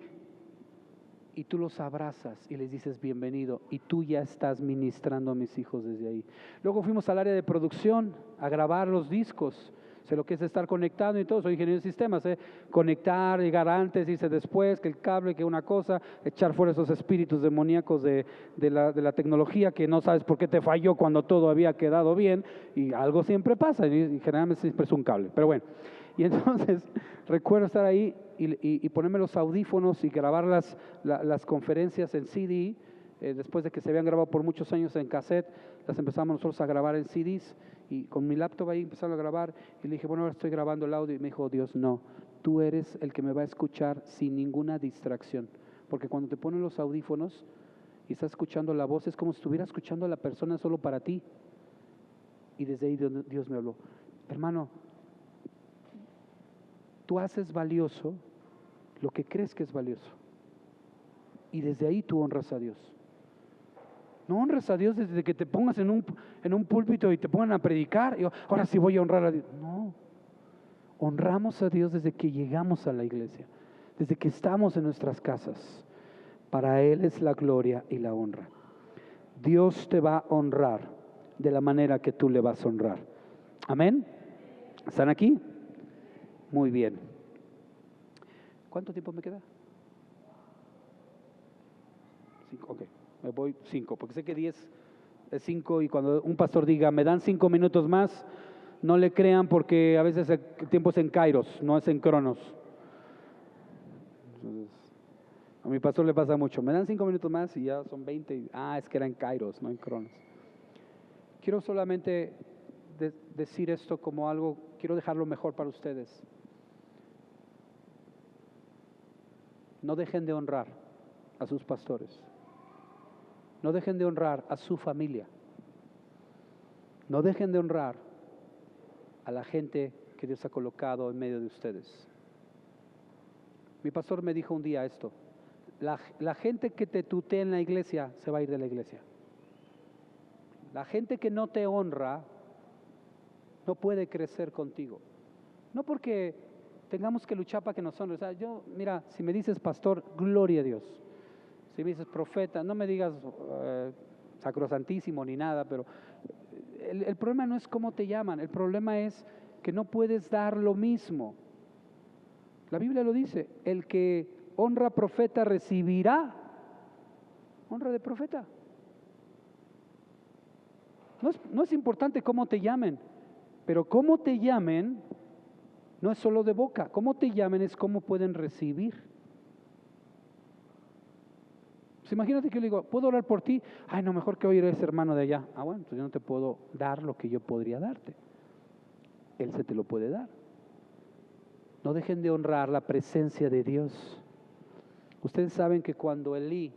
tú los abrazas y les dices bienvenido, y tú ya estás ministrando a mis hijos desde ahí. Luego fuimos al área de producción a grabar los discos. Sé lo que es estar conectado y todo, soy ingeniero de sistemas, conectar, llegar antes, irse después, que el cable, que una cosa, echar fuera esos espíritus demoníacos de la tecnología que no sabes por qué te falló cuando todo había quedado bien, y algo siempre pasa, y generalmente siempre es un cable, pero bueno. Y entonces recuerdo estar ahí y ponerme los audífonos y grabar las conferencias en CD, después de que se habían grabado por muchos años en cassette, las empezamos nosotros a grabar en CDs, y con mi laptop ahí empezaron a grabar, y le dije, bueno, ahora estoy grabando el audio, y me dijo, Dios, no, tú eres el que me va a escuchar sin ninguna distracción, porque cuando te ponen los audífonos y estás escuchando la voz, es como si estuviera escuchando a la persona solo para ti. Y desde ahí Dios me habló, hermano, tú haces valioso lo que crees que es valioso, y desde ahí tú honras a Dios. No honras a Dios desde que te pongas en un púlpito y te pongan a predicar, y ahora sí voy a honrar a Dios. No, honramos a Dios desde que llegamos a la iglesia, desde que estamos en nuestras casas. Para Él es la gloria y la honra. Dios te va a honrar de la manera que tú le vas a honrar. Amén. ¿Están aquí? Muy bien. ¿Cuánto tiempo me queda? 5, ok. Me voy 5, porque sé que 10 es 5, y cuando un pastor diga, me dan 5 minutos más, no le crean, porque a veces el tiempo es en kairos, no es en cronos. Entonces, a mi pastor le pasa mucho, me dan 5 minutos más y ya son 20, es que era en kairos, no en cronos. Quiero solamente decir esto como algo, quiero dejarlo mejor para ustedes. No dejen de honrar a sus pastores. No dejen de honrar a su familia. No dejen de honrar a la gente que Dios ha colocado en medio de ustedes. Mi pastor me dijo un día esto: la gente que te tutea en la iglesia se va a ir de la iglesia. La gente que no te honra no puede crecer contigo. No porque tengamos que luchar para que nos honren. O sea, mira, si me dices pastor, gloria a Dios. Si me dices profeta, no me digas sacrosantísimo ni nada, pero el problema no es cómo te llaman, el problema es que no puedes dar lo mismo. La Biblia lo dice, el que honra profeta recibirá honra de profeta. No es importante cómo te llamen, pero cómo te llamen no es solo de boca, cómo te llamen es cómo pueden recibir. Pues imagínate que yo le digo, ¿puedo orar por ti? Ay, no, mejor que oír a ese hermano de allá. Bueno, entonces yo no te puedo dar lo que yo podría darte. Él se te lo puede dar. No dejen de honrar la presencia de Dios. Ustedes saben que cuando Elí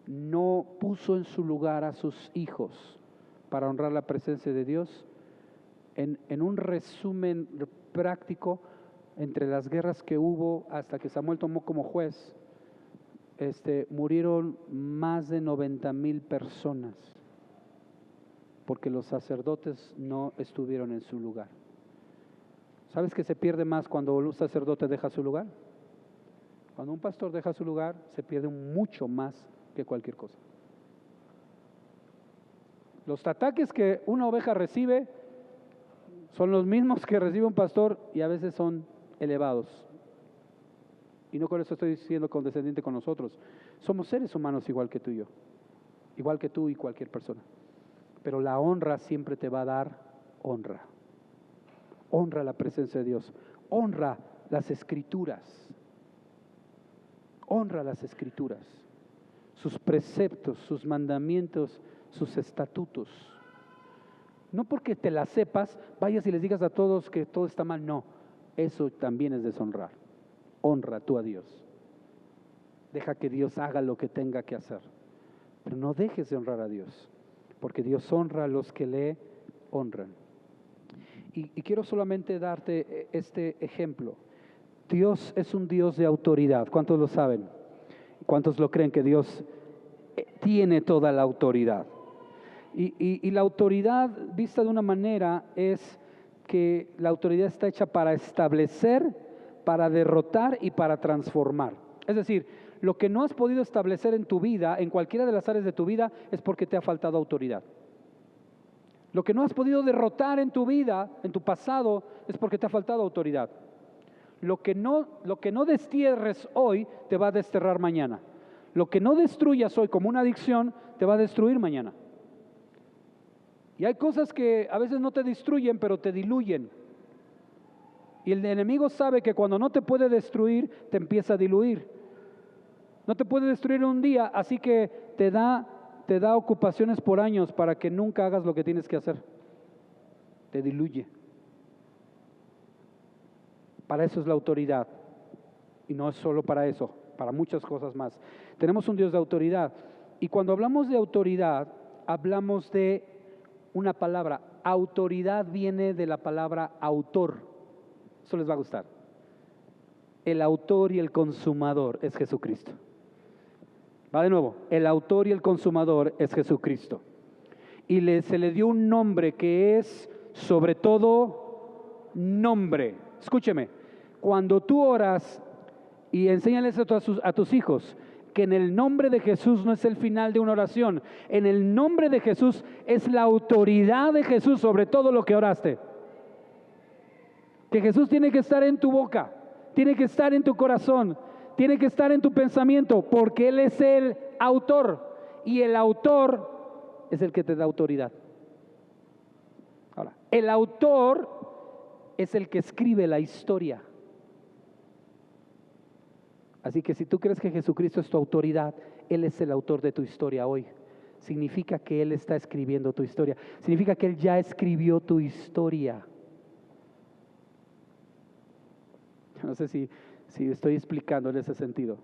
no puso en su lugar a sus hijos para honrar la presencia de Dios, en un resumen práctico, entre las guerras que hubo hasta que Samuel tomó como juez, murieron más de 90,000 personas porque los sacerdotes no estuvieron en su lugar. ¿Sabes que se pierde más cuando un sacerdote deja su lugar? Cuando un pastor deja su lugar, se pierde mucho más que cualquier cosa. Los ataques que una oveja recibe Son los mismos que recibe un pastor y a veces son elevados. Y no con eso estoy siendo condescendiente con nosotros. Somos seres humanos igual que tú y yo. Igual que tú y cualquier persona. Pero la honra siempre te va a dar honra. Honra la presencia de Dios. Honra las Escrituras. Honra las Escrituras. Sus preceptos, sus mandamientos, sus estatutos. No porque te las sepas, vayas y les digas a todos que todo está mal. No, eso también es deshonrar. Honra tú a Dios. Deja que Dios haga lo que tenga que hacer. Pero no dejes de honrar a Dios, porque Dios honra a los que le honran. Y quiero solamente darte este ejemplo. Dios es un Dios de autoridad. ¿Cuántos lo saben? ¿Cuántos lo creen que Dios tiene toda la autoridad? Y la autoridad, vista de una manera, es que la autoridad está hecha para establecer, para derrotar y para transformar. Es decir, lo que no has podido establecer en tu vida, en cualquiera de las áreas de tu vida, es porque te ha faltado autoridad. Lo que no has podido derrotar en tu vida, en tu pasado, es porque te ha faltado autoridad. Lo que no destierres hoy, te va a desterrar mañana. Lo que no destruyas hoy como una adicción, te va a destruir mañana. Y hay cosas que a veces no te destruyen, pero te diluyen. Y el enemigo sabe que cuando no te puede destruir, te empieza a diluir. No te puede destruir en un día, así que te da ocupaciones por años para que nunca hagas lo que tienes que hacer. Te diluye. Para eso es la autoridad. Y no es solo para eso, para muchas cosas más. Tenemos un Dios de autoridad. Y cuando hablamos de autoridad, hablamos de una palabra. Autoridad viene de la palabra autor. Eso les va a gustar. El autor y el consumador es Jesucristo. Va de nuevo. El autor y el consumador es Jesucristo. Y se le dio un nombre que es sobre todo nombre. Escúcheme. Cuando tú oras y enséñales a tus hijos que en el nombre de Jesús no es el final de una oración. En el nombre de Jesús es la autoridad de Jesús sobre todo lo que oraste. Que Jesús tiene que estar en tu boca, tiene que estar en tu corazón, tiene que estar en tu pensamiento, porque Él es el autor. Y el autor es el que te da autoridad. Ahora, el autor es el que escribe la historia. Así que si tú crees que Jesucristo es tu autoridad, Él es el autor de tu historia hoy. Significa que Él está escribiendo tu historia. Significa que Él ya escribió tu historia. No sé si estoy explicando en ese sentido.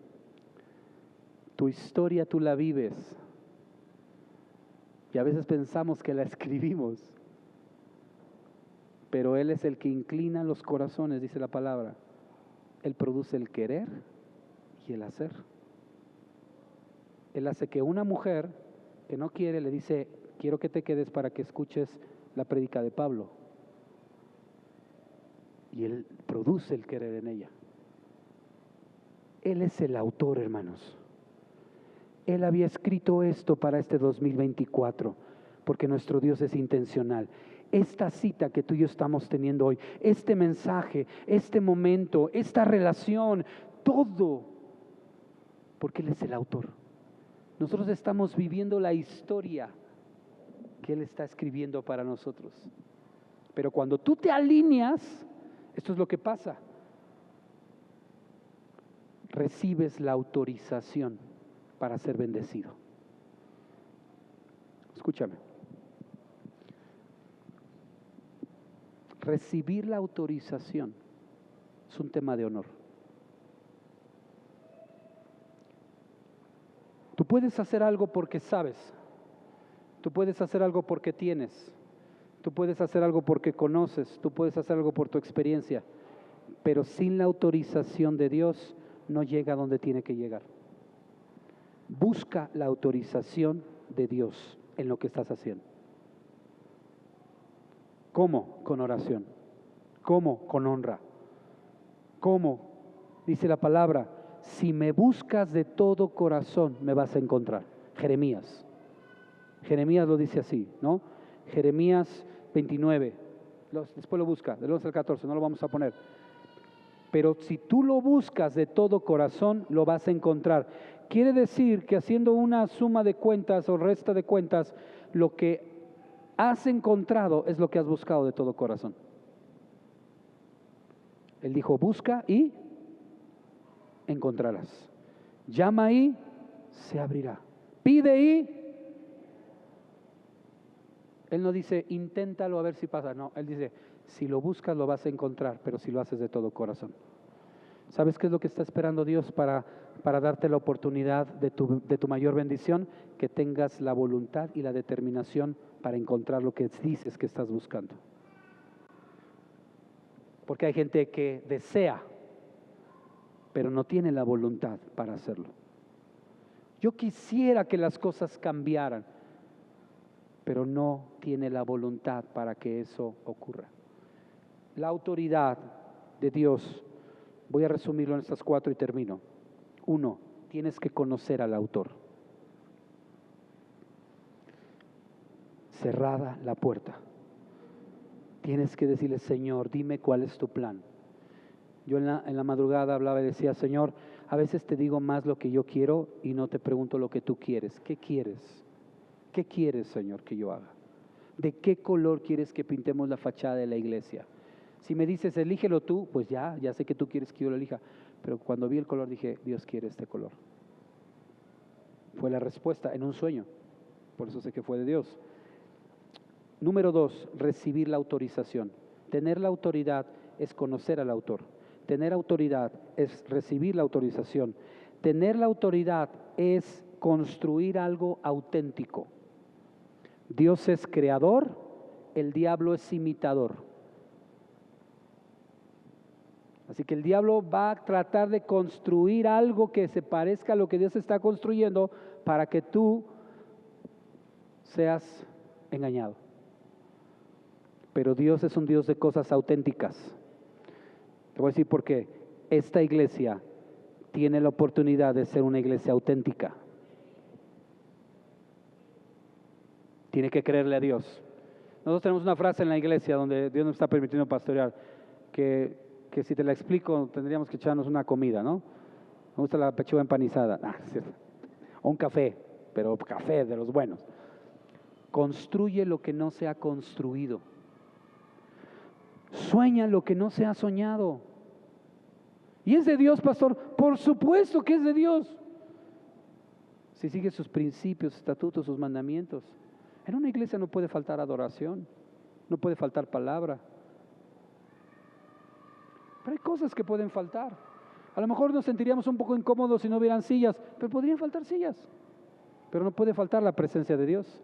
Tu historia tú la vives. Y a veces pensamos que la escribimos. Pero Él es el que inclina los corazones, dice la palabra. Él produce el querer y el hacer. Él hace que una mujer que no quiere le dice, quiero que te quedes para que escuches la prédica de Pablo. Y Él produce el querer en ella. Él es el autor, hermanos. Él había escrito esto para este 2024, porque nuestro Dios es intencional. Esta cita que tú y yo estamos teniendo hoy, este mensaje, este momento, esta relación, todo, porque Él es el autor. Nosotros estamos viviendo la historia que Él está escribiendo para nosotros. Pero cuando tú te alineas, esto es lo que pasa. Recibes la autorización para ser bendecido. Escúchame. Recibir la autorización es un tema de honor. Tú puedes hacer algo porque sabes. Tú puedes hacer algo porque tienes. Tú puedes hacer algo porque conoces. Tú puedes hacer algo por tu experiencia. Pero sin la autorización de Dios no llega a donde tiene que llegar. Busca la autorización de Dios en lo que estás haciendo. ¿Cómo? Con oración. ¿Cómo? Con honra. ¿Cómo? Dice la palabra, si me buscas de todo corazón, me vas a encontrar. Jeremías lo dice así, ¿no? Jeremías 29. después lo busca, del 11 al 14, no lo vamos a poner. Pero si tú lo buscas de todo corazón, lo vas a encontrar. Quiere decir que haciendo una suma de cuentas o resta de cuentas, lo que has encontrado es lo que has buscado de todo corazón. Él dijo, busca y encontrarás. Llama y se abrirá. Pide y... Él no dice, inténtalo a ver si pasa. No, Él dice, si lo buscas lo vas a encontrar, pero si lo haces de todo corazón. ¿Sabes qué es lo que está esperando Dios para darte la oportunidad de tu mayor bendición? Que tengas la voluntad y la determinación para encontrar lo que dices que estás buscando. Porque hay gente que desea, pero no tiene la voluntad para hacerlo. Yo quisiera que las cosas cambiaran, pero no tiene la voluntad para que eso ocurra. La autoridad de Dios, voy a resumirlo en estas 4 y termino. 1, tienes que conocer al autor. Cerrada la puerta. Tienes que decirle, Señor, dime cuál es tu plan. Yo en la madrugada hablaba y decía, Señor, a veces te digo más lo que yo quiero y no te pregunto lo que tú quieres. ¿Qué quieres? ¿Qué quieres, Señor, que yo haga? ¿De qué color quieres que pintemos la fachada de la iglesia? Si me dices, elígelo tú, pues ya sé que tú quieres que yo lo elija. Pero cuando vi el color dije, Dios quiere este color. Fue la respuesta en un sueño. Por eso sé que fue de Dios. Número 2, recibir la autorización. Tener la autoridad es conocer al autor. Tener autoridad es recibir la autorización. Tener la autoridad es construir algo auténtico. Dios es creador, el diablo es imitador. Así que el diablo va a tratar de construir algo que se parezca a lo que Dios está construyendo para que tú seas engañado. Pero Dios es un Dios de cosas auténticas. Te voy a decir por qué. Esta iglesia tiene la oportunidad de ser una iglesia auténtica. Tiene que creerle a Dios. Nosotros tenemos una frase en la iglesia donde Dios nos está permitiendo pastorear, que si te la explico tendríamos que echarnos una comida, ¿no? Me gusta la pechuga empanizada. O un café, pero café de los buenos. Construye lo que no se ha construido. Sueña lo que no se ha soñado. ¿Y es de Dios, pastor? Por supuesto que es de Dios. Si sigue sus principios, estatutos, sus mandamientos. En una iglesia no puede faltar adoración, no puede faltar palabra. Pero hay cosas que pueden faltar. A lo mejor nos sentiríamos un poco incómodos si no hubieran sillas, pero podrían faltar sillas. Pero no puede faltar la presencia de Dios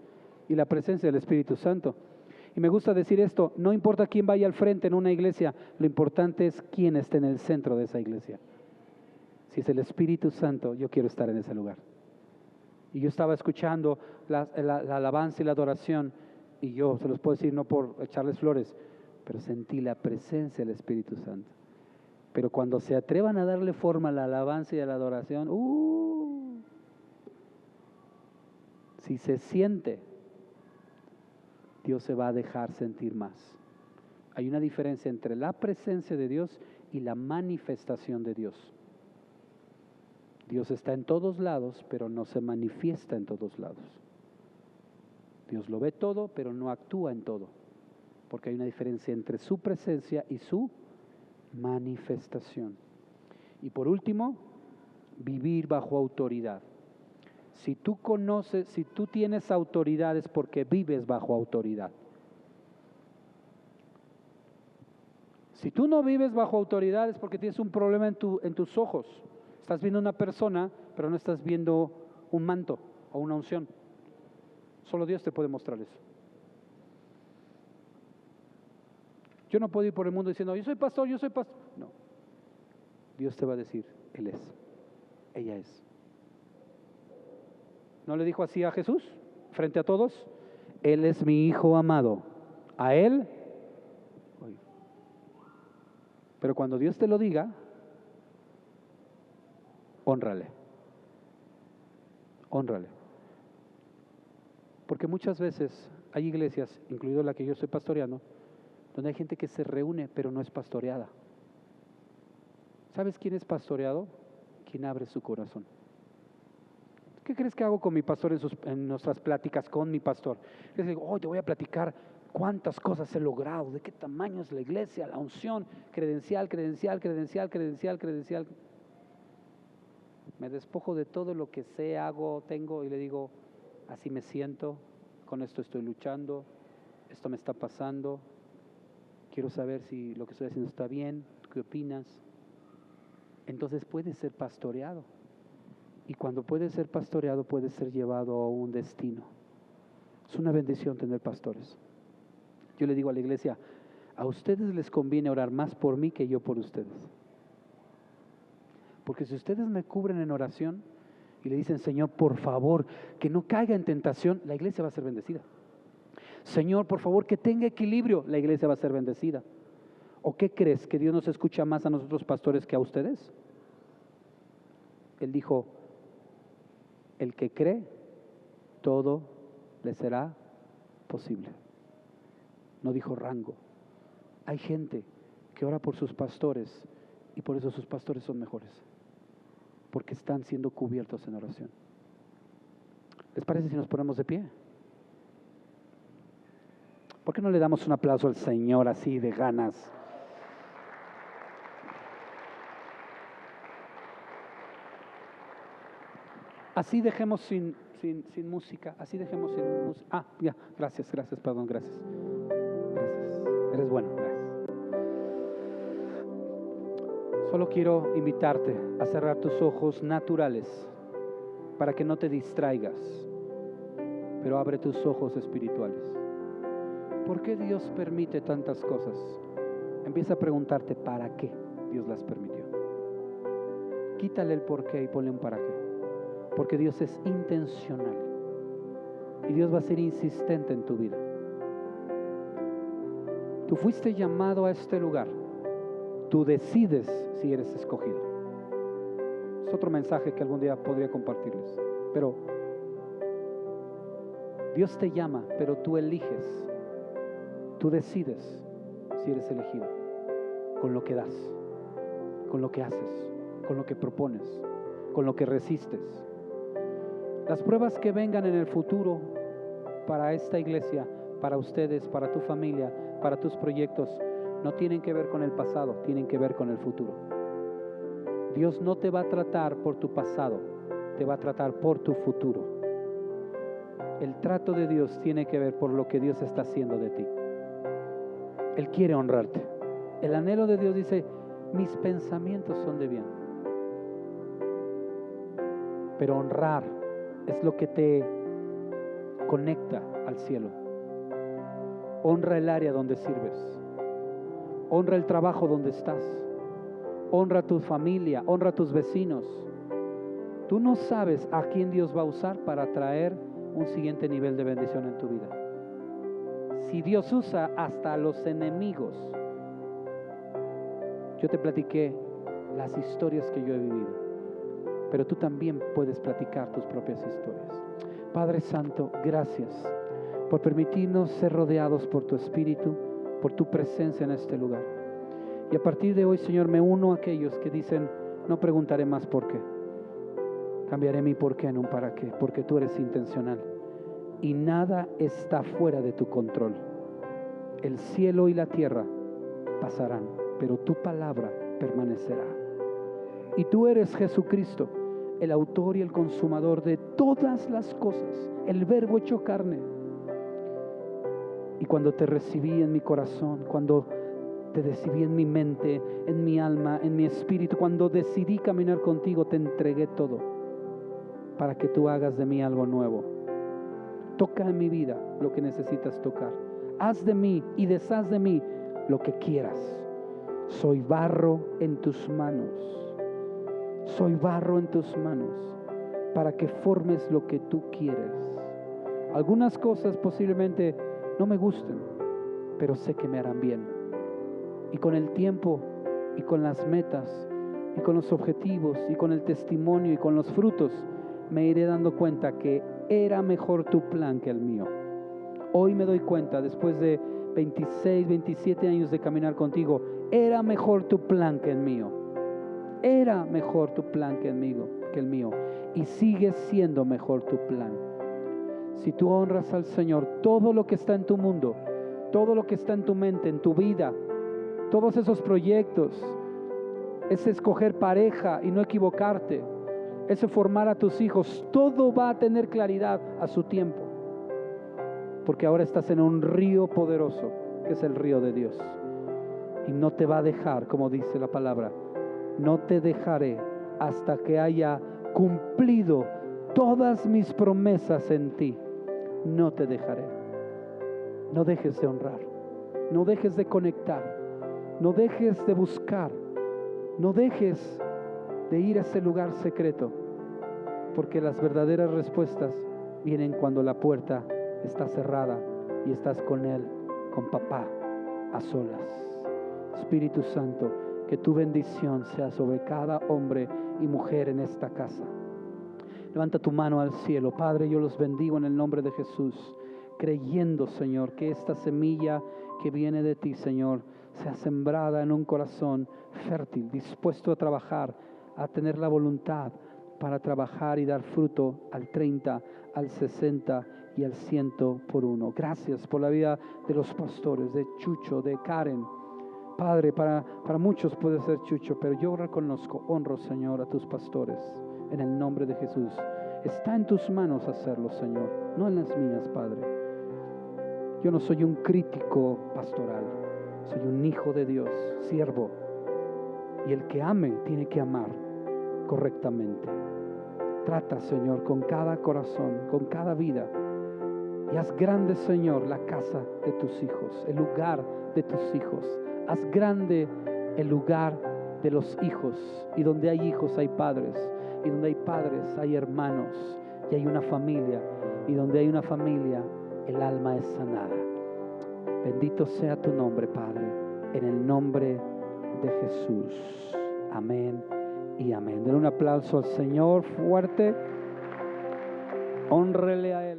y la presencia del Espíritu Santo. Y me gusta decir esto, no importa quién vaya al frente en una iglesia, lo importante es quién esté en el centro de esa iglesia. Si es el Espíritu Santo, yo quiero estar en ese lugar. Y yo estaba escuchando la alabanza y la adoración, y yo se los puedo decir no por echarles flores, pero sentí la presencia del Espíritu Santo. Pero cuando se atrevan a darle forma a la alabanza y a la adoración, si se siente, Dios se va a dejar sentir más. Hay una diferencia entre la presencia de Dios y la manifestación de Dios. Dios está en todos lados, pero no se manifiesta en todos lados. Dios lo ve todo, pero no actúa en todo. Porque hay una diferencia entre su presencia y su manifestación. Y por último, vivir bajo autoridad. Si tú conoces, si tú tienes autoridad es porque vives bajo autoridad. Si tú no vives bajo autoridad es porque tienes un problema en tus ojos. Estás viendo una persona, pero no estás viendo un manto o una unción. Solo Dios te puede mostrar eso. Yo no puedo ir por el mundo diciendo, yo soy pastor. No. Dios te va a decir, Él es, ella es. ¿No le dijo así a Jesús frente a todos? Él es mi Hijo amado. A Él. Pero cuando Dios te lo diga, hónrale. Hónrale. Porque muchas veces hay iglesias, incluido la que yo estoy pastoreando, donde hay gente que se reúne pero no es pastoreada. ¿Sabes quién es pastoreado? Quien abre su corazón. ¿Qué crees que hago con mi pastor en nuestras pláticas con mi pastor? Les digo, te voy a platicar cuántas cosas he logrado, de qué tamaño es la iglesia, la unción, credencial. Me despojo de todo lo que sé, hago, tengo y le digo, así me siento, con esto estoy luchando, esto me está pasando, quiero saber si lo que estoy haciendo está bien, ¿qué opinas? Entonces puede ser pastoreado. Y cuando puede ser pastoreado, puede ser llevado a un destino. Es una bendición tener pastores. Yo le digo a la iglesia, a ustedes les conviene orar más por mí que yo por ustedes. Porque si ustedes me cubren en oración y le dicen, Señor, por favor, que no caiga en tentación, la iglesia va a ser bendecida. Señor, por favor, que tenga equilibrio, la iglesia va a ser bendecida. ¿O qué crees? ¿Que Dios nos escucha más a nosotros pastores que a ustedes? Él dijo, el que cree, todo le será posible. No dijo rango. Hay gente que ora por sus pastores y por eso sus pastores son mejores, porque están siendo cubiertos en oración. ¿Les parece si nos ponemos de pie? ¿Por qué no le damos un aplauso al Señor así de ganas? Así dejemos sin música, así dejemos sin música. Ya, gracias, perdón, gracias. Eres bueno, gracias. Solo quiero invitarte a cerrar tus ojos naturales para que no te distraigas, pero abre tus ojos espirituales. ¿Por qué Dios permite tantas cosas? Empieza a preguntarte para qué Dios las permitió. Quítale el por qué y ponle un para qué. Porque Dios es intencional y Dios va a ser insistente en tu vida. Tú fuiste llamado a este lugar. Tú decides si eres escogido. Es otro mensaje que algún día podría compartirles. Pero Dios te llama, pero tú eliges. Tú decides si eres elegido. Con lo que das, con lo que haces, con lo que propones, con lo que resistes. Las pruebas que vengan en el futuro para esta iglesia, para ustedes, para tu familia, para tus proyectos, no tienen que ver con el pasado, tienen que ver con el futuro. Dios no te va a tratar por tu pasado, te va a tratar por tu futuro. El trato de Dios tiene que ver por lo que Dios está haciendo de ti. Él quiere honrarte. El anhelo de Dios dice, mis pensamientos son de bien. Pero honrar es lo que te conecta al cielo. Honra el área donde sirves. Honra el trabajo donde estás. Honra a tu familia, honra a tus vecinos. Tú no sabes a quién Dios va a usar para traer un siguiente nivel de bendición en tu vida. Si Dios usa hasta a los enemigos. Yo te platiqué las historias que yo he vivido, pero tú también puedes platicar tus propias historias. Padre Santo, gracias por permitirnos ser rodeados por tu Espíritu, por tu presencia en este lugar. Y a partir de hoy, Señor, me uno a aquellos que dicen, no preguntaré más por qué. Cambiaré mi por qué en un para qué, porque tú eres intencional. Y nada está fuera de tu control. El cielo y la tierra pasarán, pero tu palabra permanecerá. Y tú eres Jesucristo, el autor y el consumador de todas las cosas, el verbo hecho carne. Y cuando te recibí en mi corazón, cuando te recibí en mi mente, en mi alma, en mi espíritu, cuando decidí caminar contigo, te entregué todo para que tú hagas de mí algo nuevo. Toca en mi vida lo que necesitas tocar. Haz de mí y deshaz de mí lo que quieras. Soy barro en tus manos. Soy barro en tus manos para que formes lo que tú quieres. Algunas cosas posiblemente no me gusten, pero sé que me harán bien. Y con el tiempo y con las metas y con los objetivos y con el testimonio y con los frutos, me iré dando cuenta que era mejor tu plan que el mío. Hoy me doy cuenta, después de 26, 27 años de caminar contigo, era mejor tu plan que el mío. Era mejor tu plan que el mío. Y sigue siendo mejor tu plan. Si tú honras al Señor, todo lo que está en tu mundo, todo lo que está en tu mente, en tu vida, todos esos proyectos, ese escoger pareja y no equivocarte, ese formar a tus hijos, todo va a tener claridad a su tiempo. Porque ahora estás en un río poderoso, que es el río de Dios. Y no te va a dejar, como dice la palabra, no te dejaré hasta que haya cumplido todas mis promesas en ti. No te dejaré. No dejes de honrar, no dejes de conectar, no dejes de buscar, no dejes de ir a ese lugar secreto, porque las verdaderas respuestas vienen cuando la puerta está cerrada y estás con Él, con papá, a solas. Espíritu Santo, que tu bendición sea sobre cada hombre y mujer en esta casa. Levanta tu mano al cielo. Padre, yo los bendigo en el nombre de Jesús, creyendo, Señor, que esta semilla que viene de ti, Señor, sea sembrada en un corazón fértil, dispuesto a trabajar, a tener la voluntad para trabajar y dar fruto al 30, al 60 y al 100 por uno. Gracias por la vida de los pastores, de Chucho, de Karen. Padre, para muchos puede ser Chucho, pero yo reconozco, honro, Señor, a tus pastores. En el nombre de Jesús. Está en tus manos hacerlo, Señor, no en las mías, Padre. Yo no soy un crítico pastoral, soy un hijo de Dios, siervo. Y el que ame tiene que amar correctamente. Trata, Señor, con cada corazón, con cada vida. Y haz grande, Señor, la casa de tus hijos, el lugar de tus hijos. Haz grande el lugar de los hijos. Y donde hay hijos hay padres. Y donde hay padres hay hermanos. Y hay una familia. Y donde hay una familia, el alma es sanada. Bendito sea tu nombre, Padre. En el nombre de Jesús. Amén y amén. Denle un aplauso al Señor fuerte. Hónrele a Él.